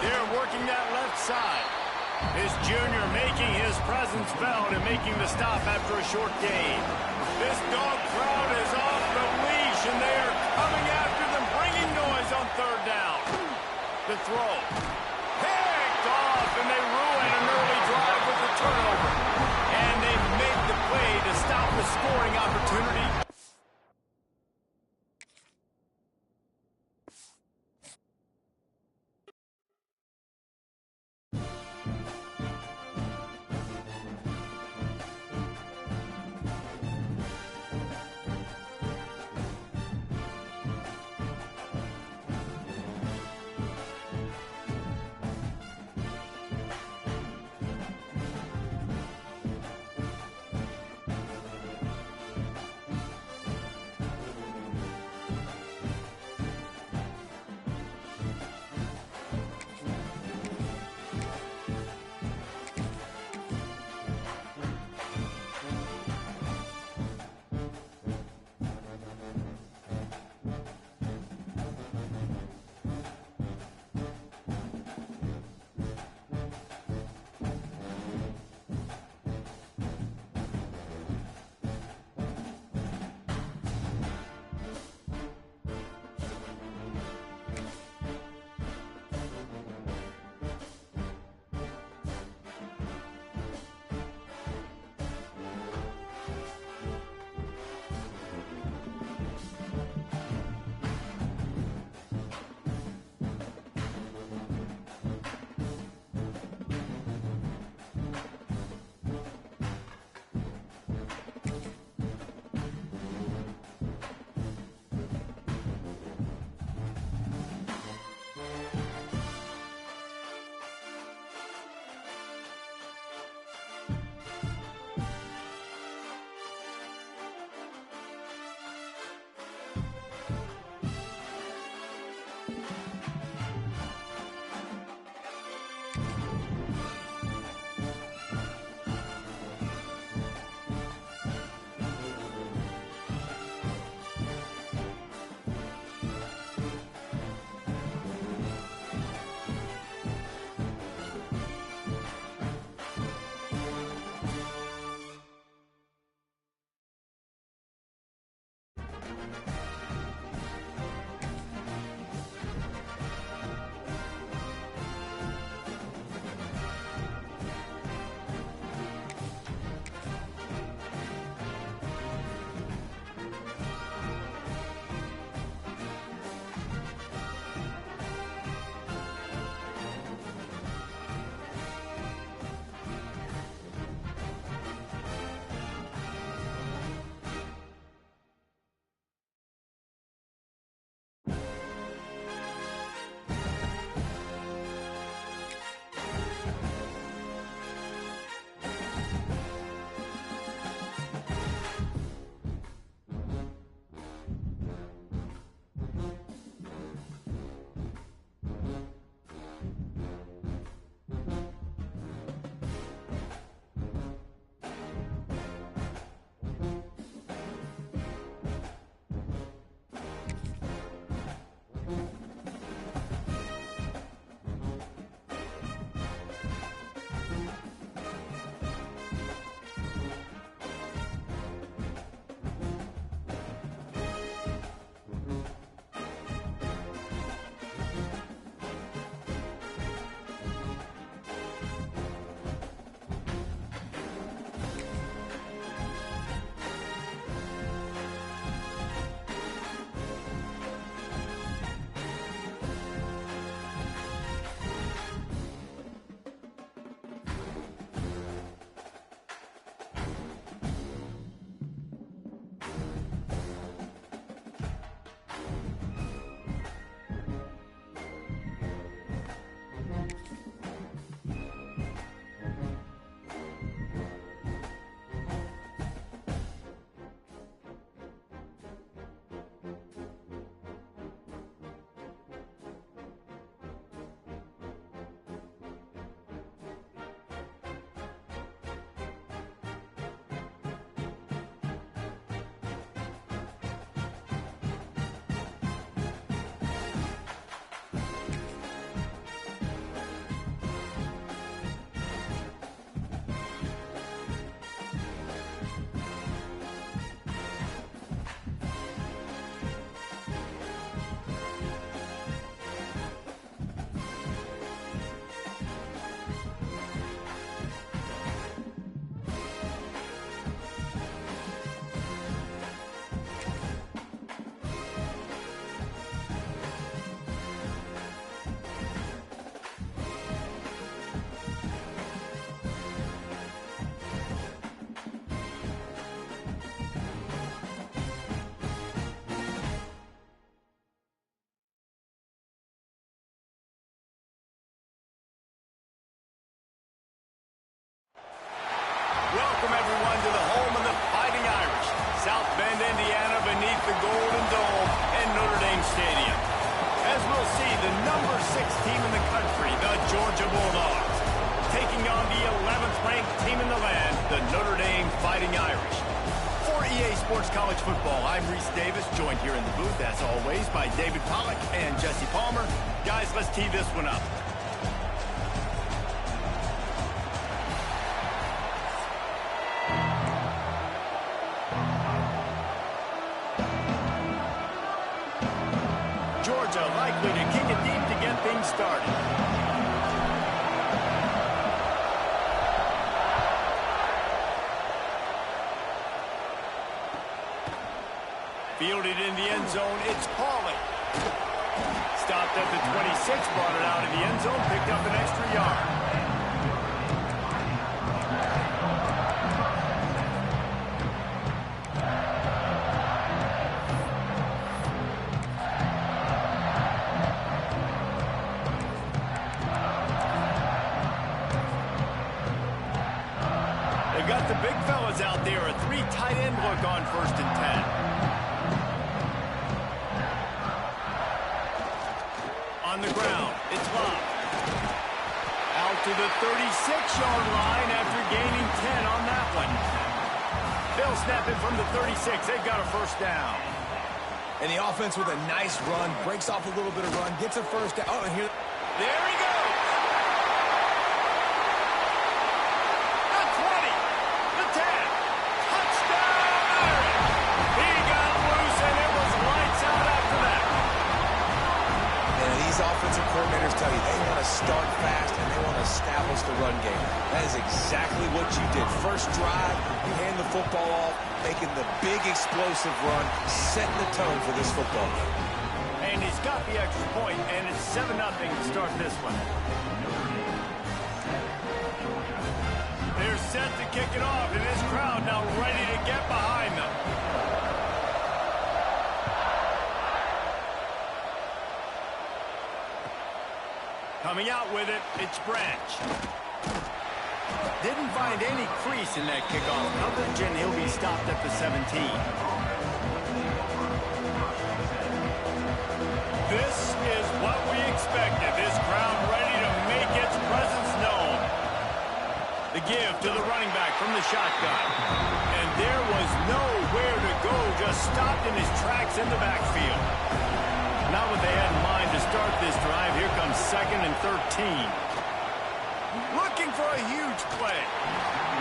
They're working that left side. This junior making his presence felt and making the stop after a short gain. This dog crowd is off the leash, and they are coming after them, bringing noise on 3rd down. The throw. Picked off, and they ruin an early drive with the turnover. And they make the play to stop the scoring opportunity. sixth team in the country, the Georgia Bulldogs, taking on the 11th ranked team in the land, the Notre Dame Fighting Irish. For EA Sports College Football, I'm Reese Davis, joined here in the booth, as always, by David Pollack and Jesse Palmer. Guys, let's tee this one up. Georgia likely to kick it deep to get things started. Fielded in the end zone, it's Pauly. Stopped at the 26, brought it out of the end zone, picked up an extra yard. They've got the big fellas out there, a 3 tight end look on 1st and 10. On the ground, it's Love. Out to the 36-yard line after gaining 10 on that one. They'll snap it from the 36. They've got a first down. And the offense with a nice run, breaks off a little bit of run, gets a first down. Oh, and here. There he goes. The 20. The 10. Touchdown, Irish. He got loose, and it was lights out after that. And these offensive coordinators tell you they want to start fast and they want to establish the run game. That is exactly what you did. First drive, you hand the football off, making the big explosive run, setting the tone for this football game. And he's got the extra point, and it's 7-0 to start this one. They're set to kick it off, and this crowd now ready to get behind them. Coming out with it, it's Branch. Didn't find any crease in that kickoff coverage, and he'll be stopped at the 17. This is what we expected. This crowd ready to make its presence known. The give to the running back from the shotgun. And there was nowhere to go, just stopped in his tracks in the backfield. Not what they had in mind to start this drive. Here comes 2nd and 13. Looking for a huge play.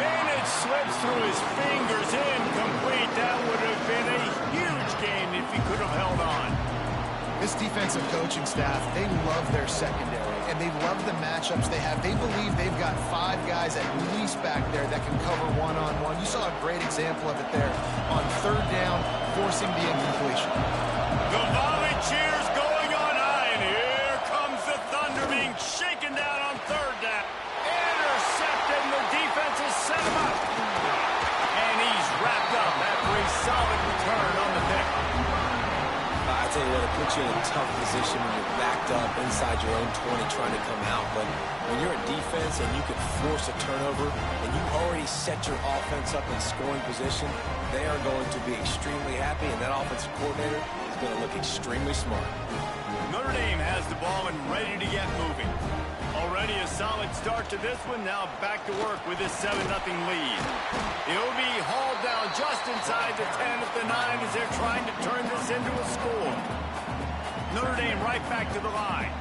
And it slips through his fingers, incomplete. That would have been a huge gain if he could have held on. This defensive coaching staff, they love their secondary, and they love the matchups they have. They believe they've got 5 guys at least back there that can cover one-on-one. You saw a great example of it there on 3rd down, forcing the incompletion. The volley cheers going on high, and here comes the Thunder being shaken down on 3rd down. Intercepted, and the defense has set him up. And he's wrapped up after a solid return on the pick. I tell you what, it puts you in a tough position when you're backed up inside your own 20 trying to come out. But when you're a defense and you can force a turnover and you already set your offense up in scoring position, they are going to be extremely happy, and that offensive coordinator is going to look extremely smart. Notre Dame has the ball and ready to get moving. Already a solid start to this one. Now back to work with this 7-0 lead. He'll be hauled down just inside the 10 at the 9 as they're trying to turn this into a score. Notre Dame right back to the line.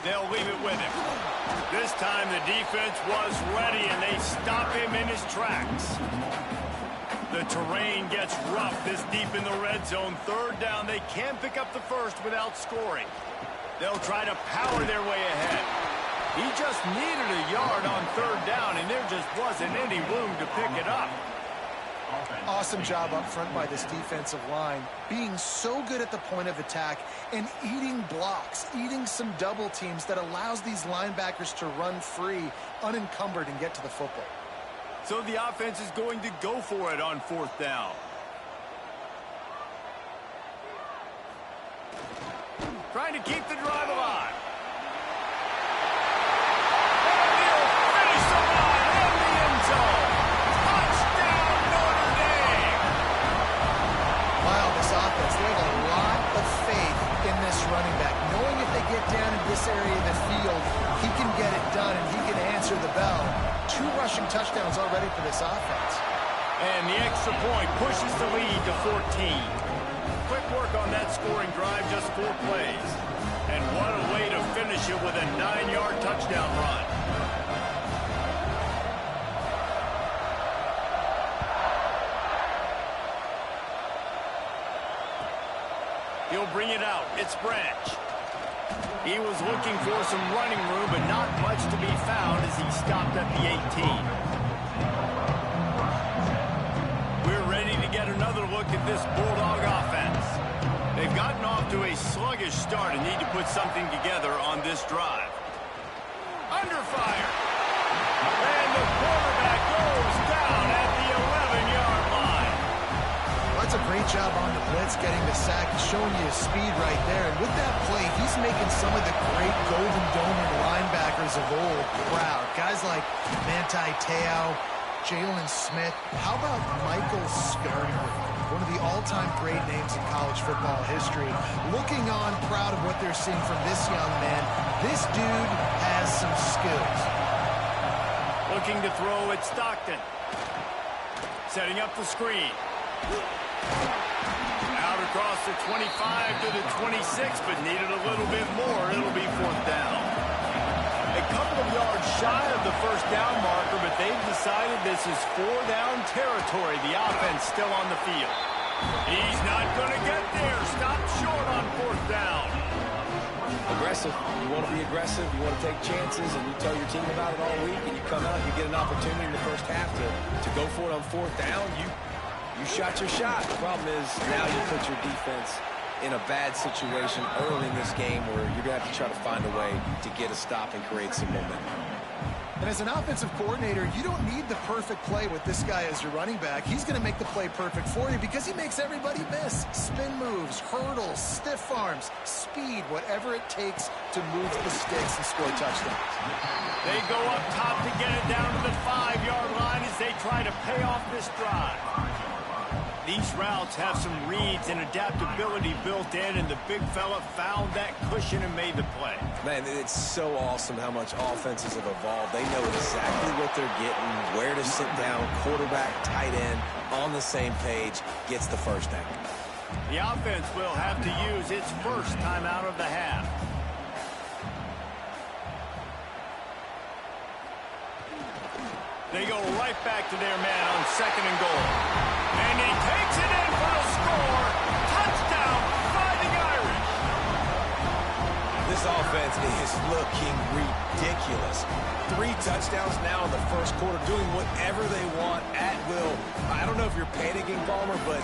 They'll leave it with him. This time the defense was ready, and they stop him in his tracks. The terrain gets rough this deep in the red zone. 3rd down, they can't pick up the first without scoring. They'll try to power their way ahead. He just needed a yard on 3rd down, and there just wasn't any room to pick it up. Awesome job up front by this defensive line, being so good at the point of attack and eating blocks, eating some double teams that allows these linebackers to run free, unencumbered, and get to the football. So the offense is going to go for it on 4th down. Trying to keep the drive alive. And he'll finish the line in the end zone. Touchdown, Notre Dame! Wow, this offense, they have a lot of faith in this running back, knowing if they get down in this area of the field, he can get it done and he can answer the bell. 2 rushing touchdowns already for this offense. And the extra point pushes the lead to 14. Quick work on that scoring drive, just 4 plays. And what a way to finish it with a 9-yard touchdown run. He'll bring it out. It's Branch. He was looking for some running room, but not much to be found as he stopped at the 18. We're ready to get another look at this Bulldog offense. They've gotten off to a sluggish start and need to put something together on this drive. Under fire. And the quarterback goes down at the 11-yard line. That's a great job on the blitz, getting the sack, showing you his speed right there. And with that play, he's making some of the great Golden Dome linebackers of old proud. Guys like Manti Te'o, Jalen Smith. How about Michael Skirner? One of the all-time great names in college football history. Looking on, proud of what they're seeing from this young man. This dude has some skills. Looking to throw at Stockton. Setting up the screen. Out across the 25 to the 26, but needed a little bit more. It'll be 4th down. A couple of yards shy of the first down marker, but they've decided this is 4-down territory. The offense still on the field. He's not going to get there. Stop short on 4th down. Aggressive. You want to be aggressive. You want to take chances, and you tell your team about it all week, and you come out, you get an opportunity in the first half to go for it on 4th down. You shot your shot. The problem is now you put your defense in a bad situation early in this game where you're going to have to try to find a way to get a stop and create some momentum. And as an offensive coordinator, you don't need the perfect play with this guy as your running back. He's going to make the play perfect for you because he makes everybody miss. Spin moves, hurdles, stiff arms, speed, whatever it takes to move the sticks and score touchdowns. They go up top to get it down to the 5-yard line as they try to pay off this drive. These routes have some reads and adaptability built in, and the big fella found that cushion and made the play. Man, it's so awesome how much offenses have evolved. They know exactly what they're getting, where to sit down, quarterback, tight end, on the same page, gets the first down. The offense will have to use its first timeout of the half. They go right back to their man on 2nd and goal. And he takes it in for the score. Touchdown, Fighting Irish. This offense is looking ridiculous. 3 touchdowns now in the first quarter, doing whatever they want at will. I don't know if you're panicking, Palmer, but,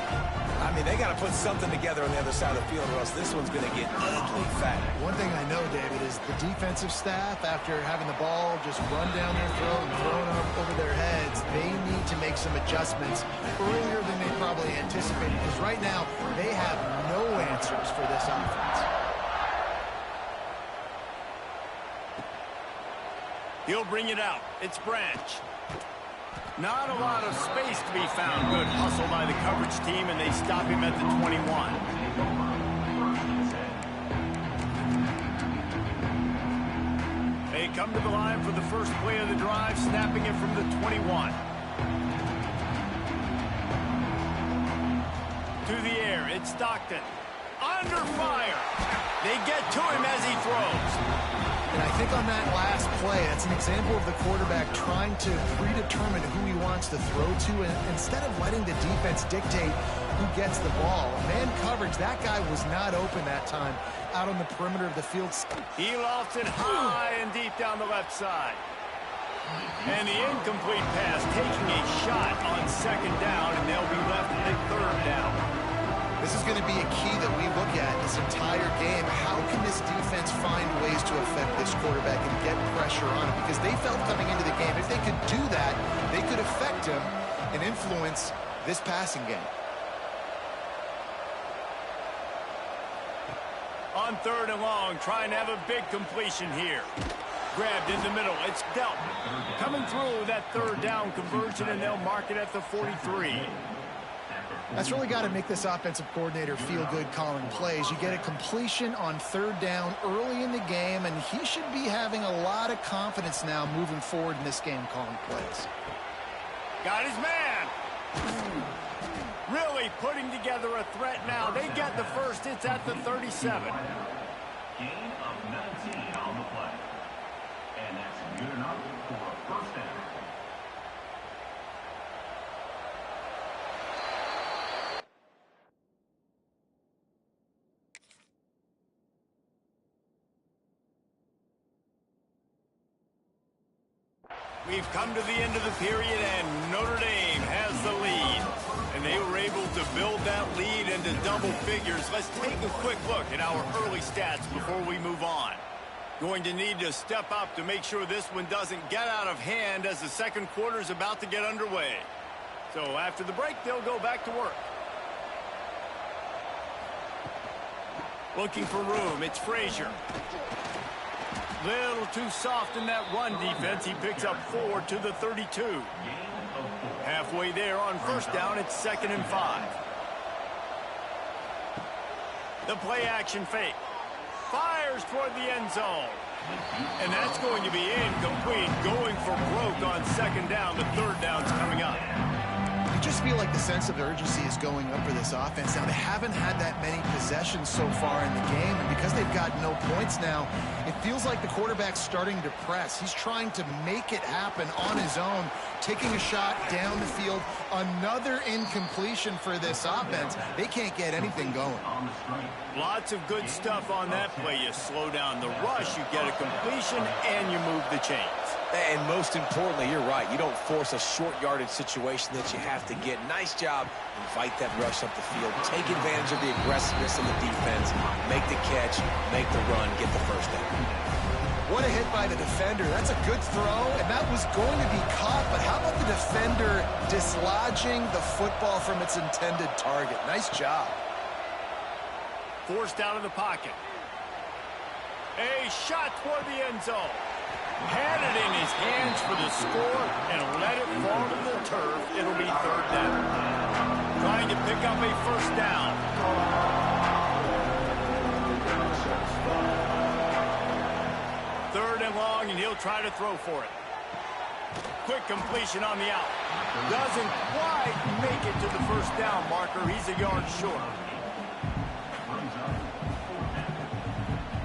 I mean, they got to put something together on the other side of the field, or else this one's going to get ugly fast. One thing I know, David, is the defensive staff, after having the ball just run down their throat and thrown up over their heads, they need to make some adjustments earlier than they probably anticipated, because right now they have no answers for this offense. He'll bring it out. It's Branch. Not a lot of space to be found. Good hustle by the coverage team, and they stop him at the 21. They come to the line for the first play of the drive, snapping it from the 21. To the air, it's Stockton. Under fire. They get to him as he throws. And I think on that last play, that's an example of the quarterback trying to predetermine who he wants to throw to, and instead of letting the defense dictate who gets the ball. Man coverage, that guy was not open that time out on the perimeter of the field. He lofts it high and deep down the left side. And the incomplete pass taking a shot on 2nd down, and they'll be left at 3rd down. This is going to be a key that we look at this entire game. How can this defense find ways to affect this quarterback and get pressure on him? Because they felt coming into the game, if they could do that, they could affect him and influence this passing game. On 3rd and long, trying to have a big completion here. Grabbed in the middle. It's Delton. Coming through that 3rd down conversion, and they'll mark it at the 43. That's really got to make this offensive coordinator feel good calling plays. You get a completion on third down early in the game, and he should be having a lot of confidence now moving forward in this game calling plays. Got his man. Really putting together a threat now. They get the first. It's at the 37. Gain of 19 on the play. And that's good enough for a first down. We've come to the end of the period, and Notre Dame has the lead. And they were able to build that lead into double figures. Let's take a quick look at our early stats before we move on. Going to need to step up to make sure this one doesn't get out of hand as the second quarter is about to get underway. So after the break, they'll go back to work. Looking for room, it's Frazier. Little too soft in that run defense. He picks up 4 to the 32. Halfway there on first down, it's 2nd and 5. The play action fake. Fires toward the end zone. And that's going to be incomplete. Going for broke on 2nd down. The 3rd down's coming up. You just feel like the sense of urgency is going up for this offense. Now, they haven't had that many possessions so far in the game, and because they've got no points now, it feels like the quarterback's starting to press. He's trying to make it happen on his own, taking a shot down the field. Another incompletion for this offense. They can't get anything going. Lots of good stuff on that play. You slow down the rush, you get a completion, and you move the chains. And most importantly, you're right. You don't force a short yardage situation that you have to get. Nice job. Invite that rush up the field. Take advantage of the aggressiveness of the defense. Make the catch, make the run, get the first down. What a hit by the defender. That's a good throw, and that was going to be caught. But how about the defender dislodging the football from its intended target? Nice job. Forced out of the pocket. A shot toward the end zone. Had it in his hands for the score and let it fall to the turf. It'll be 3rd down. Trying to pick up a first down. 3rd and long, and he'll try to throw for it. Quick completion on the out. Doesn't quite make it to the first down marker. He's a yard short.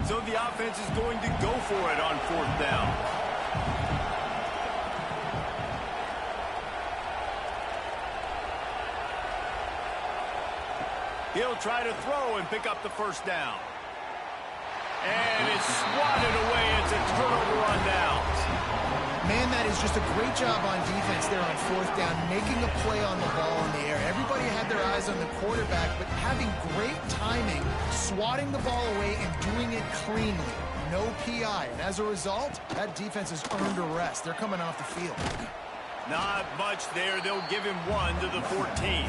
So the offense is going to go for it on 4th down. He'll try to throw and pick up the first down. And it's swatted away. It's a turnover on downs. Man, that is just a great job on defense there on 4th down, making a play on the ball in the air. Everybody had their eyes on the quarterback, but having great timing, swatting the ball away and doing it cleanly. No PI. And as a result, that defense has earned a rest. They're coming off the field. Not much there. They'll give him 1 to the 14.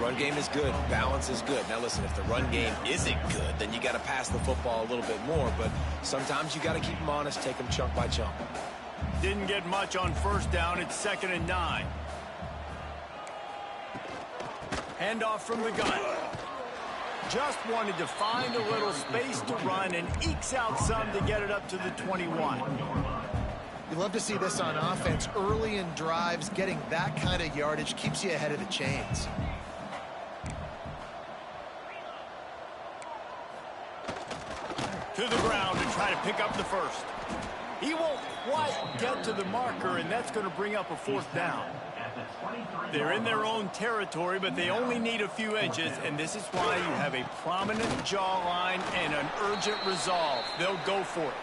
Run game is good. Balance is good. Now, listen, if the run game isn't good, then you got to pass the football a little bit more. But sometimes you got to keep them honest, take them chunk by chunk. Didn't get much on first down. It's 2nd and 9. Handoff from the gun. Just wanted to find a little space to run and ekes out some to get it up to the 21. You love to see this on offense. Early in drives, getting that kind of yardage keeps you ahead of the chains. To the ground and try to pick up the first. He won't quite get to the marker, and that's going to bring up a 4th down. They're in their own territory, but they only need a few inches, and this is why you have a prominent jawline and an urgent resolve. They'll go for it.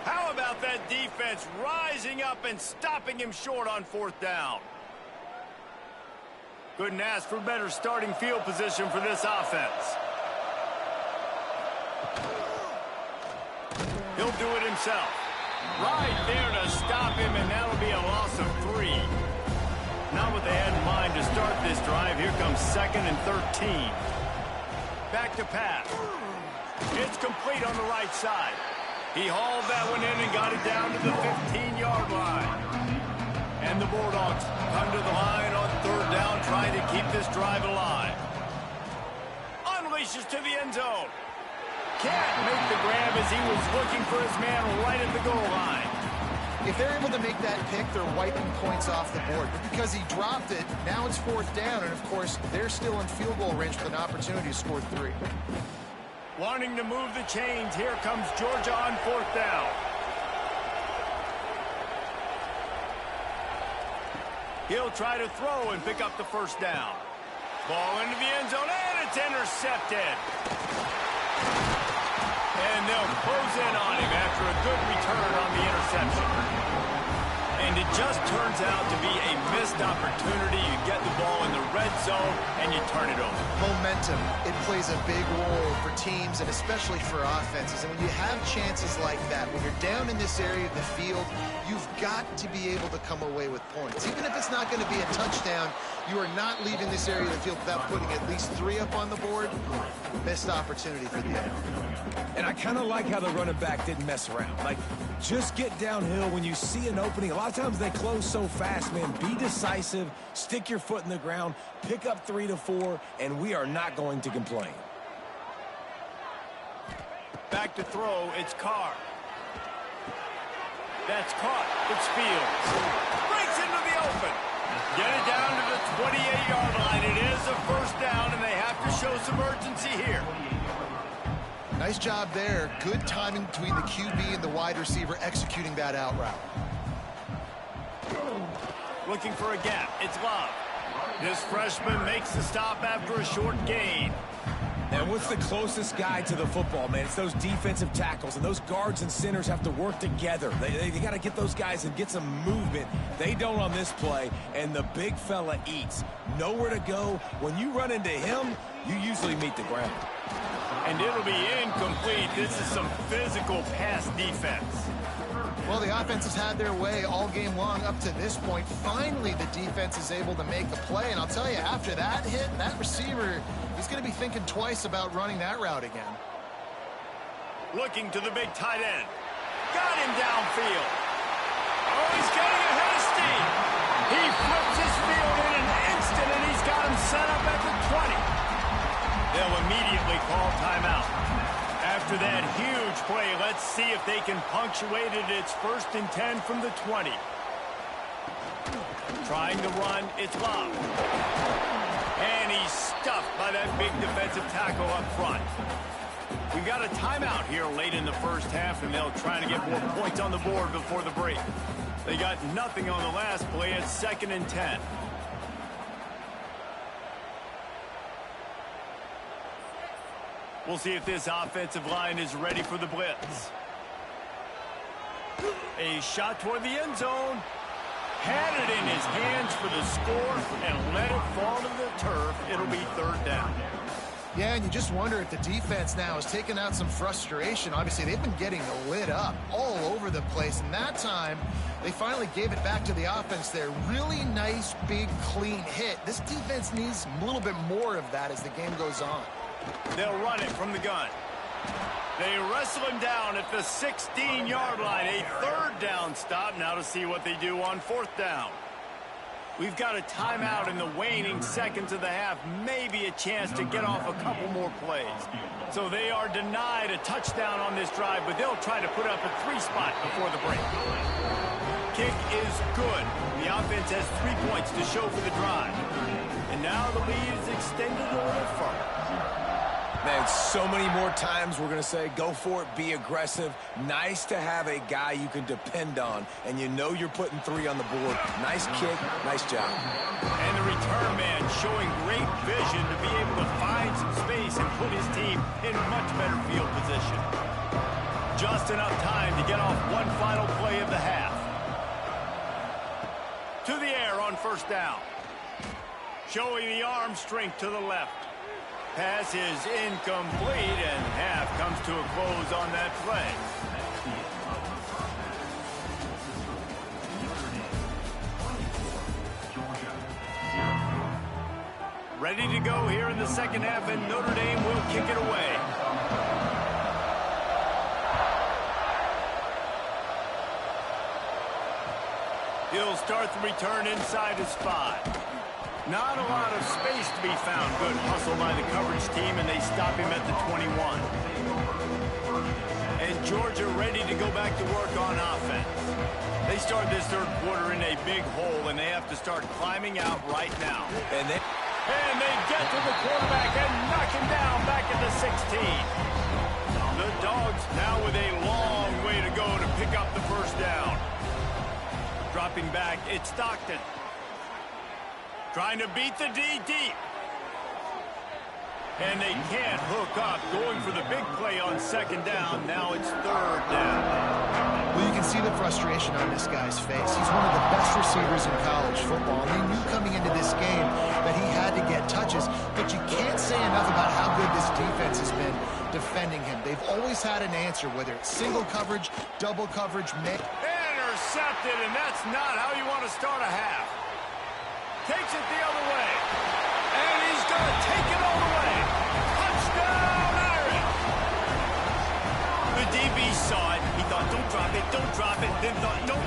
How about that defense rising up and stopping him short on 4th down? Couldn't ask for better starting field position for this offense. He'll do it himself. Right there to stop him, and that'll be a loss of 3. Not what they had in mind to start this drive. Here comes 2nd and 13. Back to pass. It's complete on the right side. He hauled that one in and got it down to the 15-yard line. And the Bulldogs come to the line on third down, trying to keep this drive alive. Unleashes to the end zone. Can't make the grab as he was looking for his man right at the goal line. If they're able to make that pick, they're wiping points off the board. But because he dropped it, now it's fourth down, and of course, they're still in field goal range with an opportunity to score 3. Wanting to move the chains, here comes Georgia on fourth down. He'll try to throw and pick up the first down. Ball into the end zone, and it's intercepted. And they'll close in on him after a good return on the interception. And it just turns out to be a missed opportunity. You get the ball in the red zone, and you turn it over. Momentum, it plays a big role for teams and especially for offenses. And when you have chances like that, when you're down in this area of the field, you've got to be able to come away with points. Even if it's not going to be a touchdown, you are not leaving this area of the field without putting at least 3 up on the board. Missed opportunity for the end. And I kind of like how the running back didn't mess around. Like, just get downhill when you see an opening. A lot of times they close so fast, man. Be decisive, stick your foot in the ground, pick up 3 to 4, and we are not going to complain. Back to throw, it's Carr. That's caught. It's Fields. Breaks into the open. Get it down to the 28-yard line. It is a first down, and they have to show some urgency here. Nice job there. Good timing between the QB and the wide receiver executing that out route. Looking for a gap. It's Love. This freshman makes the stop after a short gain. And what's the closest guy to the football, man? It's those defensive tackles, and those guards and centers have to work together. They got to get those guys and get some movement. They don't on this play, and the big fella eats. Nowhere to go. When you run into him, you usually meet the ground. And it'll be incomplete. This is some physical pass defense. Well, the offense has had their way all game long up to this point. Finally, the defense is able to make a play. And I'll tell you, after that hit, that receiver, he's going to be thinking twice about running that route again. Looking to the big tight end. Got him downfield. Oh, he's getting ahead of steam. He flips his field in an instant, and he's got him set up at the 20. They'll immediately call timeout. After that huge play, let's see if they can punctuate it. It's 1st and 10 from the 20. Trying to run, it's Love. And he's stuffed by that big defensive tackle up front. We've got a timeout here late in the first half, and they'll try to get more points on the board before the break. They got nothing on the last play. It's 2nd and 10. We'll see if this offensive line is ready for the blitz. A shot toward the end zone. Had it in his hands for the score and let it fall to the turf. It'll be 3rd down. Yeah, and you just wonder if the defense now is taking out some frustration. Obviously, they've been getting lit up all over the place. And that time, they finally gave it back to the offense there. Really nice, big, clean hit. This defense needs a little bit more of that as the game goes on. They'll run it from the gun. They wrestle him down at the 16-yard line. A 3rd down stop. Now to see what they do on 4th down. We've got a timeout in the waning seconds of the half. Maybe a chance to get off a couple more plays. So they are denied a touchdown on this drive, but they'll try to put up a 3-spot before the break. Kick is good. The offense has 3 points to show for the drive. And now the lead is extended a little further. Man, so many more times we're going to say, go for it, be aggressive. Nice to have a guy you can depend on, and you know you're putting 3 on the board. Nice kick, nice job. And the return man showing great vision to be able to find some space and put his team in much better field position. Just enough time to get off one final play of the half. To the air on 1st down. Showing the arm strength to the left. Pass is incomplete, and half comes to a close on that play. Ready to go here in the second half, and Notre Dame will kick it away. He'll start the return inside his 5. Not a lot of space to be found. Good hustle by the coverage team, and they stop him at the 21. And Georgia ready to go back to work on offense. They start this third quarter in a big hole, and they have to start climbing out right now. And they get to the quarterback and knock him down back at the 16. The Dogs now with a long way to go to pick up the first down. Dropping back, it's Stockton. Trying to beat the D deep. And they can't hook up. Going for the big play on second down. Now it's third down. Well, you can see the frustration on this guy's face. He's one of the best receivers in college football. And he knew coming into this game that he had to get touches. But you can't say enough about how good this defense has been defending him. They've always had an answer, whether it's single coverage, double coverage. Intercepted, and that's not how you want to start a half. Takes it the other way. And he's going to take it all the way. Touchdown, Irish! The DB saw it. He thought, don't drop it. Then thought, don't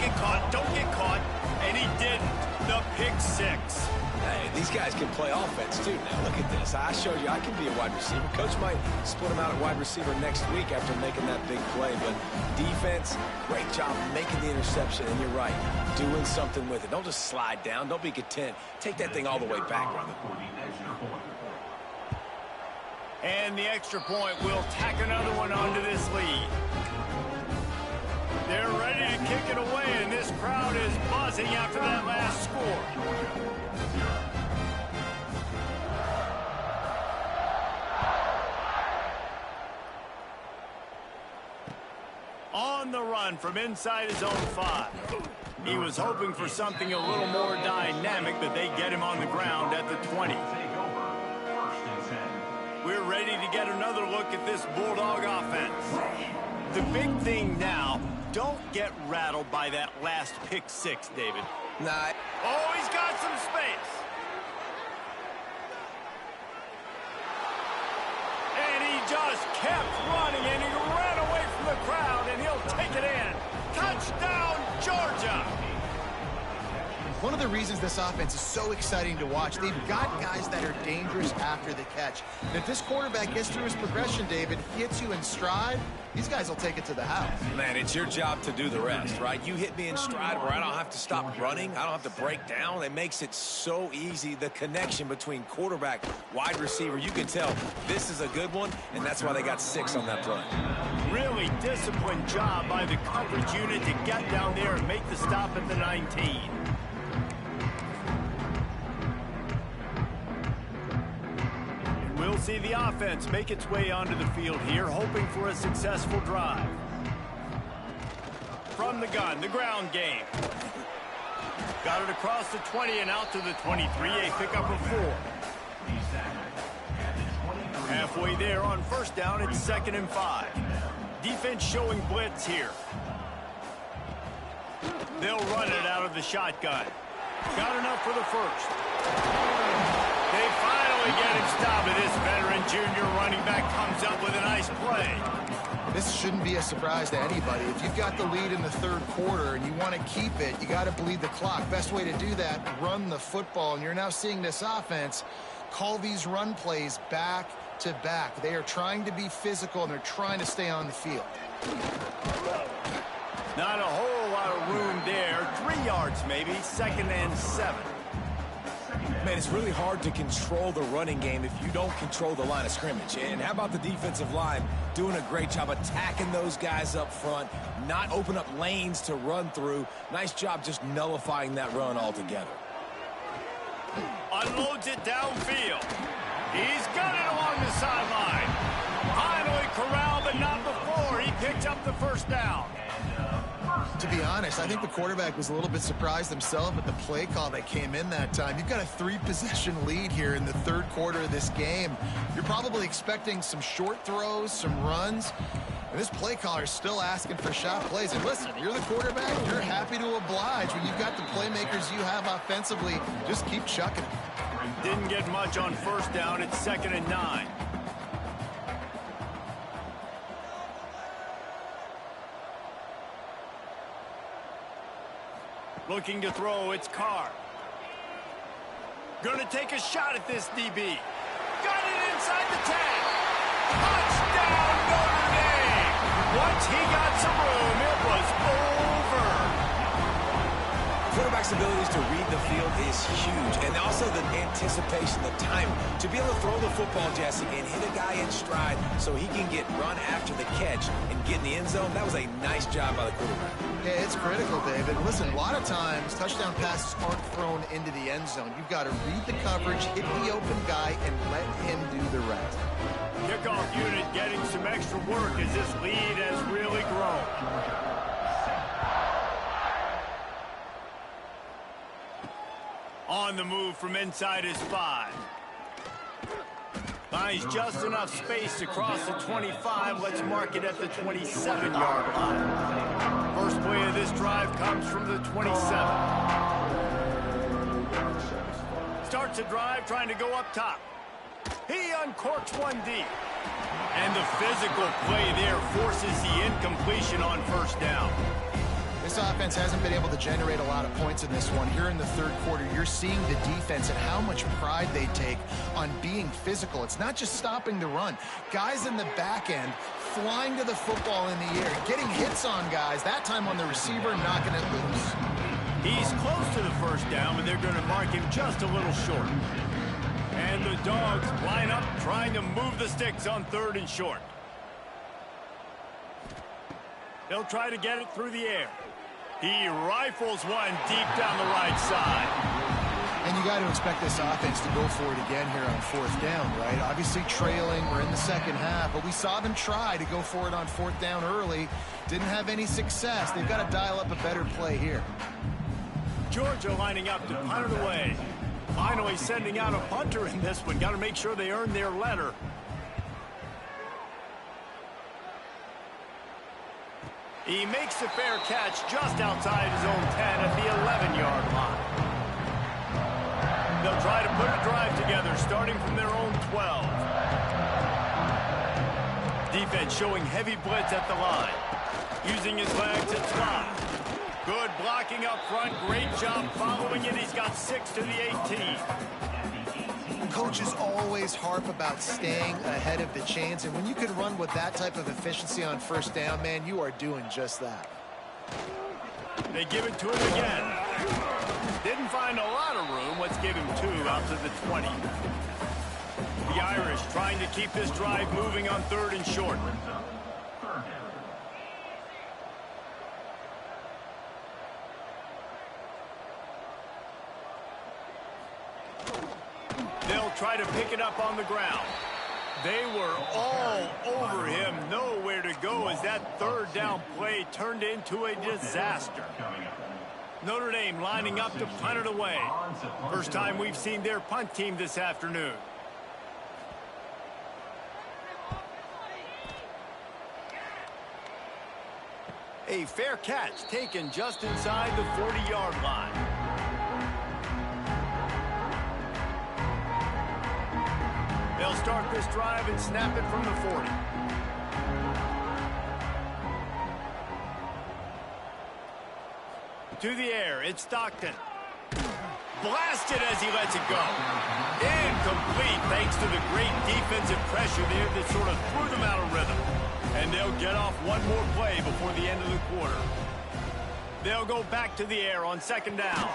get caught. And he didn't. The pick six. Hey, these guys can play offense, too. Now, look at this. I showed you I can be a wide receiver. Coach might split him out at wide receiver next week after making that big play. But defense, great job making the interception. And you're right, doing something with it. Don't just slide down. Don't be content. Take that thing all the way back, brother. And the extra point will tack another one onto this lead. They're ready to kick it away, and this crowd is buzzing after that last score. On the run from inside his own 5. He was hoping for something a little more dynamic, but they get him on the ground at the 20. We're ready to get another look at this Bulldog offense. The big thing now, don't get rattled by that last pick six, David. Nah. Oh, he's got some space. And he just kept running, and he ran away from the crowd, and he'll take it in. Touchdown, Georgia! One of the reasons this offense is so exciting to watch, they've got guys that are dangerous after the catch. And if this quarterback gets through his progression, David, gets you in stride, these guys will take it to the house. Man, it's your job to do the rest, right? You hit me in stride where I don't have to stop running. I don't have to break down. It makes it so easy. The connection between quarterback, wide receiver, you can tell this is a good one, and that's why they got 6 on that play. Really disciplined job by the coverage unit to get down there and make the stop at the 19. We'll see the offense make its way onto the field here, hoping for a successful drive. From the gun, the ground game. Got it across the 20 and out to the 23, a pickup of 4. Halfway there on first down, it's 2nd and 5. Defense showing blitz here. They'll run it out of the shotgun. Got enough for the first. They finally get him stopped, and this veteran junior running back comes up with a nice play. This shouldn't be a surprise to anybody. If you've got the lead in the third quarter and you want to keep it, you got to bleed the clock. Best way to do that, run the football. And you're now seeing this offense call these run plays back to back. They are trying to be physical, and they're trying to stay on the field. Not a whole lot of room there. 3 yards maybe, 2nd and 7. Man, it's really hard to control the running game if you don't control the line of scrimmage. And how about the defensive line doing a great job attacking those guys up front, not open up lanes to run through. Nice job just nullifying that run altogether. Unloads it downfield. He's got it along the sideline. Finally corralled, but not before. He picks up the first down. To be honest, I think the quarterback was a little bit surprised himself at the play call that came in that time. You've got a 3-possession lead here in the third quarter of this game. You're probably expecting some short throws, some runs. And this play caller is still asking for shot plays. And listen, you're the quarterback. You're happy to oblige. When you've got the playmakers you have offensively, just keep chucking. Didn't get much on first down. It's 2nd and 9. Looking to throw, it's Carr. Gonna take a shot at this DB. Got it inside the tag. Touchdown, Notre Dame. Once he got some room, it was over. Quarterback's abilities to read the field is huge, and also the anticipation, the time to be able to throw the football, Jesse, and hit a guy in stride so he can get run after the catch and get in the end zone. That was a nice job by the quarterback. Yeah, it's critical, David. Listen, a lot of times touchdown passes aren't thrown into the end zone. You've got to read the coverage, hit the open guy, and let him do the rest. Kickoff unit getting some extra work as this lead has really grown. On the move from inside his 5. Finds just enough space to cross the 25. Let's mark it at the 27-yard line. First play of this drive comes from the 27. Starts a drive trying to go up top. He uncorks one deep. And the physical play there forces the incompletion on first down. This offense hasn't been able to generate a lot of points in this one. Here in the third quarter, you're seeing the defense and how much pride they take on being physical. It's not just stopping the run. Guys in the back end flying to the football in the air, getting hits on guys, that time on the receiver, knocking it loose. He's close to the first down, but they're going to mark him just a little short. And the Dogs line up trying to move the sticks on 3rd and short. They'll try to get it through the air. He rifles one deep down the right side. And you got to expect this offense to go for it again here on 4th down, right? Obviously trailing, we're in the second half, but we saw them try to go for it on 4th down early. Didn't have any success. They've got to dial up a better play here. Georgia lining up to punt it away. Finally sending out a punter in this one. Got to make sure they earn their letter. He makes a fair catch just outside his own 10 at the 11-yard line. They'll try to put a drive together starting from their own 12. Defense showing heavy blitz at the line. Using his legs at slot. Good blocking up front. Great job following it. He's got 6 to the 18. Coaches always harp about staying ahead of the chains, and when you can run with that type of efficiency on first down, man, you are doing just that. They give it to him again. Didn't find a lot of room. Let's give him 2 out to the 20. The Irish trying to keep this drive moving on 3rd and short. They'll try to pick it up on the ground. They were all over him. Nowhere to go as that 3rd down play turned into a disaster. Notre Dame lining up to punt it away. First time we've seen their punt team this afternoon. A fair catch taken just inside the 40-yard line. They'll start this drive and snap it from the 40. To the air, it's Stockton. Blasted as he lets it go. Incomplete thanks to the great defensive pressure there that sort of threw them out of rhythm. And they'll get off one more play before the end of the quarter. They'll go back to the air on 2nd down.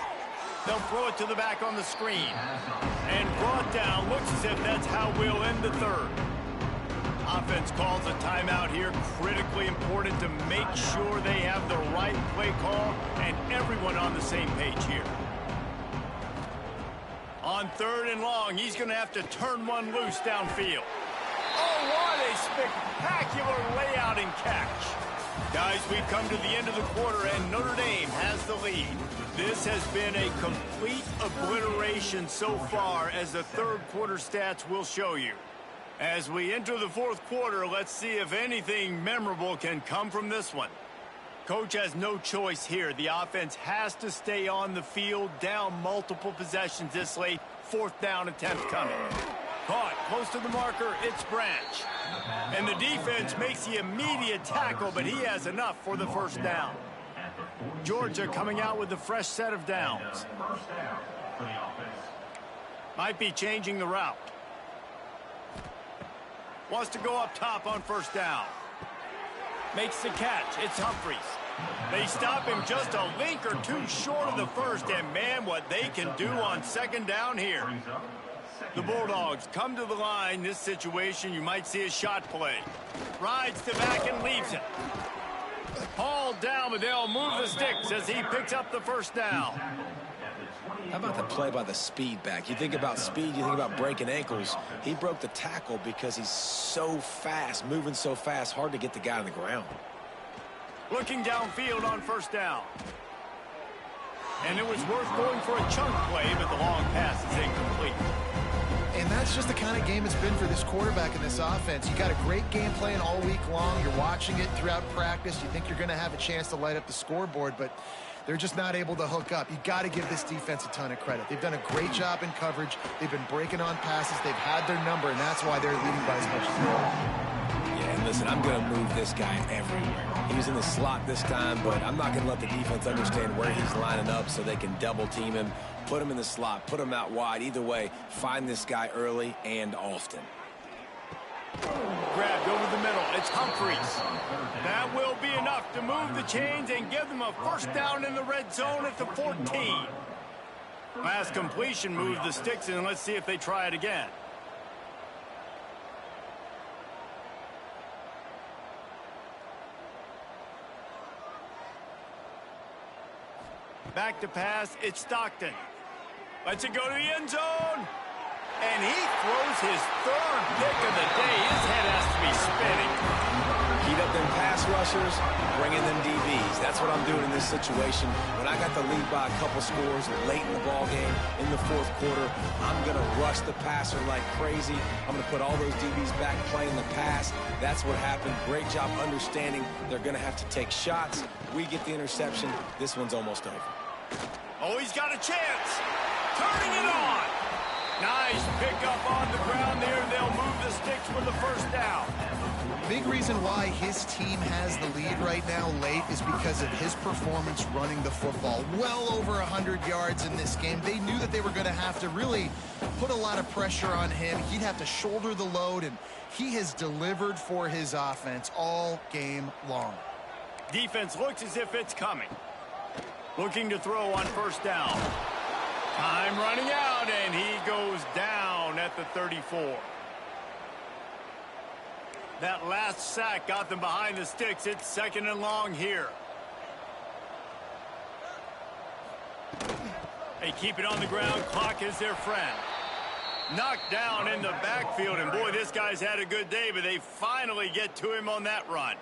They'll throw it to the back on the screen. And brought down. Looks as if that's how we'll end the 3rd. Offense calls a timeout here. Critically important to make sure they have the right play call and everyone on the same page here. On 3rd and long, he's going to have to turn one loose downfield. Oh, what a spectacular layout and catch. Guys, we've come to the end of the quarter, and Notre Dame has the lead. This has been a complete obliteration so far, as the 3rd quarter stats will show you. As we enter the 4th quarter, let's see if anything memorable can come from this one. Coach has no choice here. The offense has to stay on the field, down multiple possessions this late. 4th down attempt coming. Caught close to the marker, it's Branch. And the defense makes the immediate tackle, but he has enough for the 1st down. Georgia coming out with a fresh set of downs. Might be changing the route. Wants to go up top on first down. Makes the catch. It's Humphries. They stop him just a link or two short of the first, and man, what they can do on second down here. The Bulldogs come to the line. This situation, you might see a shot play. Rides to back and leaves it. Hauled down, but they'll move the sticks as he picks up the first down. How about the play by the speed back? You think about speed, you think about breaking ankles. He broke the tackle because he's so fast, moving so fast, hard to get the guy on the ground. Looking downfield on first down. And it was worth going for a chunk play, but the long pass is incomplete. And that's just the kind of game it's been for this quarterback in this offense. You got a great game plan all week long. You're watching it throughout practice. You think you're going to have a chance to light up the scoreboard, but they're just not able to hook up. You got to give this defense a ton of credit. They've done a great job in coverage. They've been breaking on passes. They've had their number, and that's why they're leading by as much as they are. Yeah, and listen, I'm going to move this guy everywhere. He was in the slot this time, but I'm not going to let the defense understand where he's lining up so they can double team him, put him in the slot, put him out wide. Either way, find this guy early and often. Grabbed over the middle. It's Humphries. That will be enough to move the chains and give them a first down in the red zone at the 14. Last completion moved the sticks, and let's see if they try it again. Back to pass. It's Stockton. Lets it go to the end zone. And he throws his third pick of the day. His head has to be spinning. Keep up them pass rushers, bring in them DBs. That's what I'm doing in this situation. When I got the lead by a couple scores late in the ball game, in the fourth quarter, I'm going to rush the passer like crazy. I'm going to put all those DBs back playing the pass. That's what happened. Great job understanding they're going to have to take shots. We get the interception. This one's almost over. Oh, he's got a chance. Turning it on. Nice pickup on the ground there. They'll move the sticks for the first down. Big reason why his team has the lead right now late is because of his performance running the football. Well over 100 yards in this game. They knew that they were going to have to really put a lot of pressure on him. He'd have to shoulder the load, and he has delivered for his offense all game long. Defense looks as if it's coming. Looking to throw on first down. Time running out, and he goes down at the 34. That last sack got them behind the sticks. It's second and long here. They keep it on the ground. Clock is their friend. Knocked down in the backfield, and boy, this guy's had a good day, but they finally get to him on that run.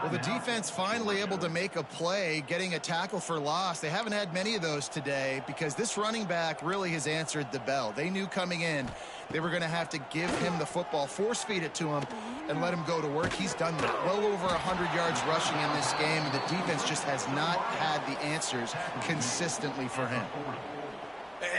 Well, the defense finally able to make a play, getting a tackle for loss. They haven't had many of those today because this running back really has answered the bell. They knew coming in they were going to have to give him the football, force feed it to him, and let him go to work. He's done that. Well over 100 yards rushing in this game, and the defense just has not had the answers consistently for him.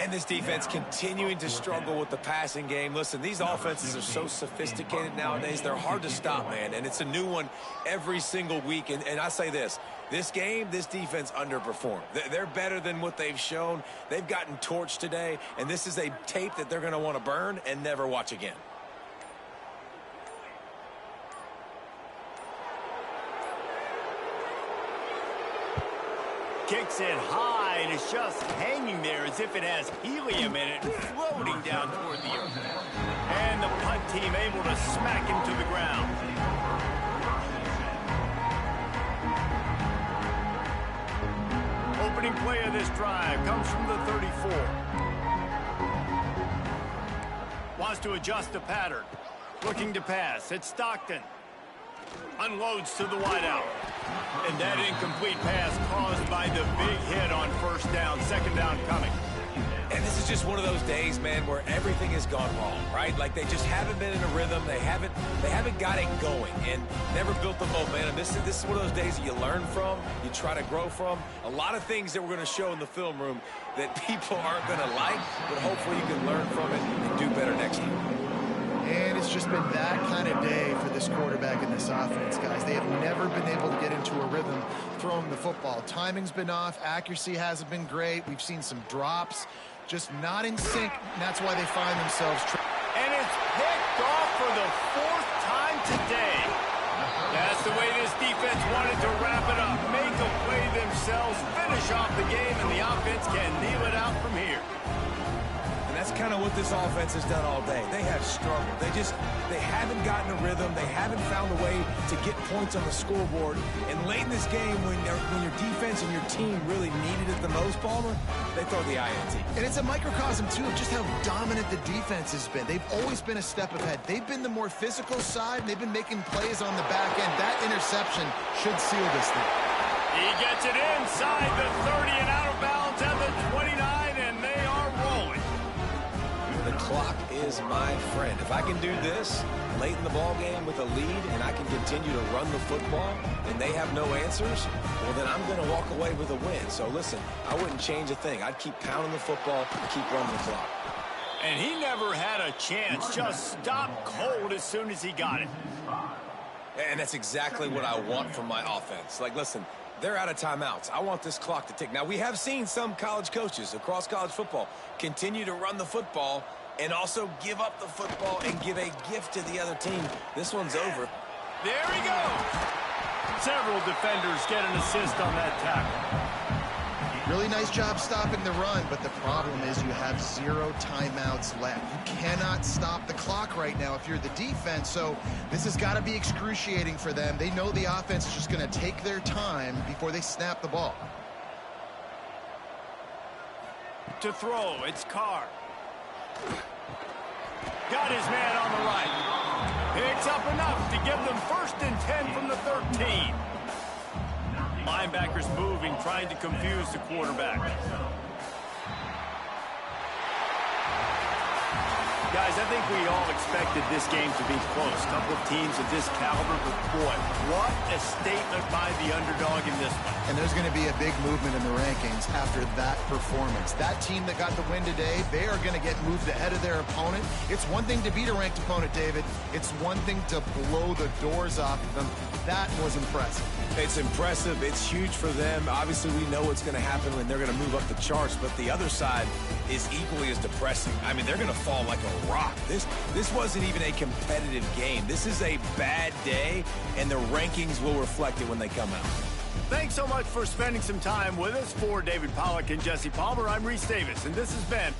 And this defense continuing to struggle with the passing game. Listen, these offenses are so sophisticated nowadays. They're hard to stop, man. And it's a new one every single week. And I say this game, this defense underperformed. They're better than what they've shown. They've gotten torched today. And this is a tape that they're going to want to burn and never watch again. Kicks it high, and it's just hanging there as if it has helium in it, floating down toward the earth. And the punt team able to smack him to the ground. Opening play of this drive comes from the 34. Wants to adjust the pattern. Looking to pass. It's Stockton. Unloads to the wideout. And that incomplete pass caused by the big hit on first down. Second down coming. And this is just one of those days, man, where everything has gone wrong, right? Like they just haven't been in a rhythm. They haven't got it going and never built the momentum. This is one of those days that you learn from, you try to grow from. A lot of things that we're going to show in the film room that people aren't going to like, but hopefully you can learn from it and do better next time. And it's just been that kind of day for this quarterback in this offense, guys. They have never been able to get into a rhythm throwing the football. Timing's been off. Accuracy hasn't been great. We've seen some drops just not in sync, and that's why they find themselves. And it's picked off for the 4th time today. That's the way this defense wanted to wrap it up. Make a play themselves, finish off the game, and the offense can kneel it out from here. And that's kind of what this offense has done all day. They have struggled. They haven't gotten a rhythm. They haven't found a way to get points on the scoreboard. And late in this game, when your defense and your team really needed it the most, Palmer, they throw the INT. And it's a microcosm, too, of just how dominant the defense has been. They've always been a step ahead. They've been the more physical side, and they've been making plays on the back end. That interception should seal this thing. He gets it inside the 30 and out of bounds at the 29, and they are rolling. The clock is my friend. If I can do this late in the ball game with a lead and I can continue to run the football and they have no answers, well, then I'm going to walk away with a win. So listen, I wouldn't change a thing. I'd keep pounding the football and keep running the clock. And he never had a chance. Just stopped cold as soon as he got it. And that's exactly what I want from my offense. Like, listen, they're out of timeouts. I want this clock to tick. Now, we have seen some college coaches across college football continue to run the football and also give up the football and give a gift to the other team. This one's over. There we go. Several defenders get an assist on that tackle. Really nice job stopping the run, but the problem is you have 0 timeouts left. You cannot stop the clock right now if you're the defense, so this has got to be excruciating for them. They know the offense is just going to take their time before they snap the ball. To throw, it's Carr. Got his man on the right. Picks up enough to give them 1st and 10 from the 13. Linebackers moving, trying to confuse the quarterback. Guys, I think we all expected this game to be close. A couple of teams of this caliber, but boy, what a statement by the underdog in this one. And there's going to be a big movement in the rankings after that performance. That team that got the win today, they are going to get moved ahead of their opponent. It's one thing to beat a ranked opponent, David. It's one thing to blow the doors off of them. That was impressive. It's impressive. It's huge for them. Obviously, we know what's going to happen when they're going to move up the charts, but the other side is equally as depressing. I mean, they're going to fall like a rock. This wasn't even a competitive game. This is a bad day, and the rankings will reflect it when they come out. Thanks so much for spending some time with us. For David Pollack and Jesse Palmer, I'm Reese Davis, and this has been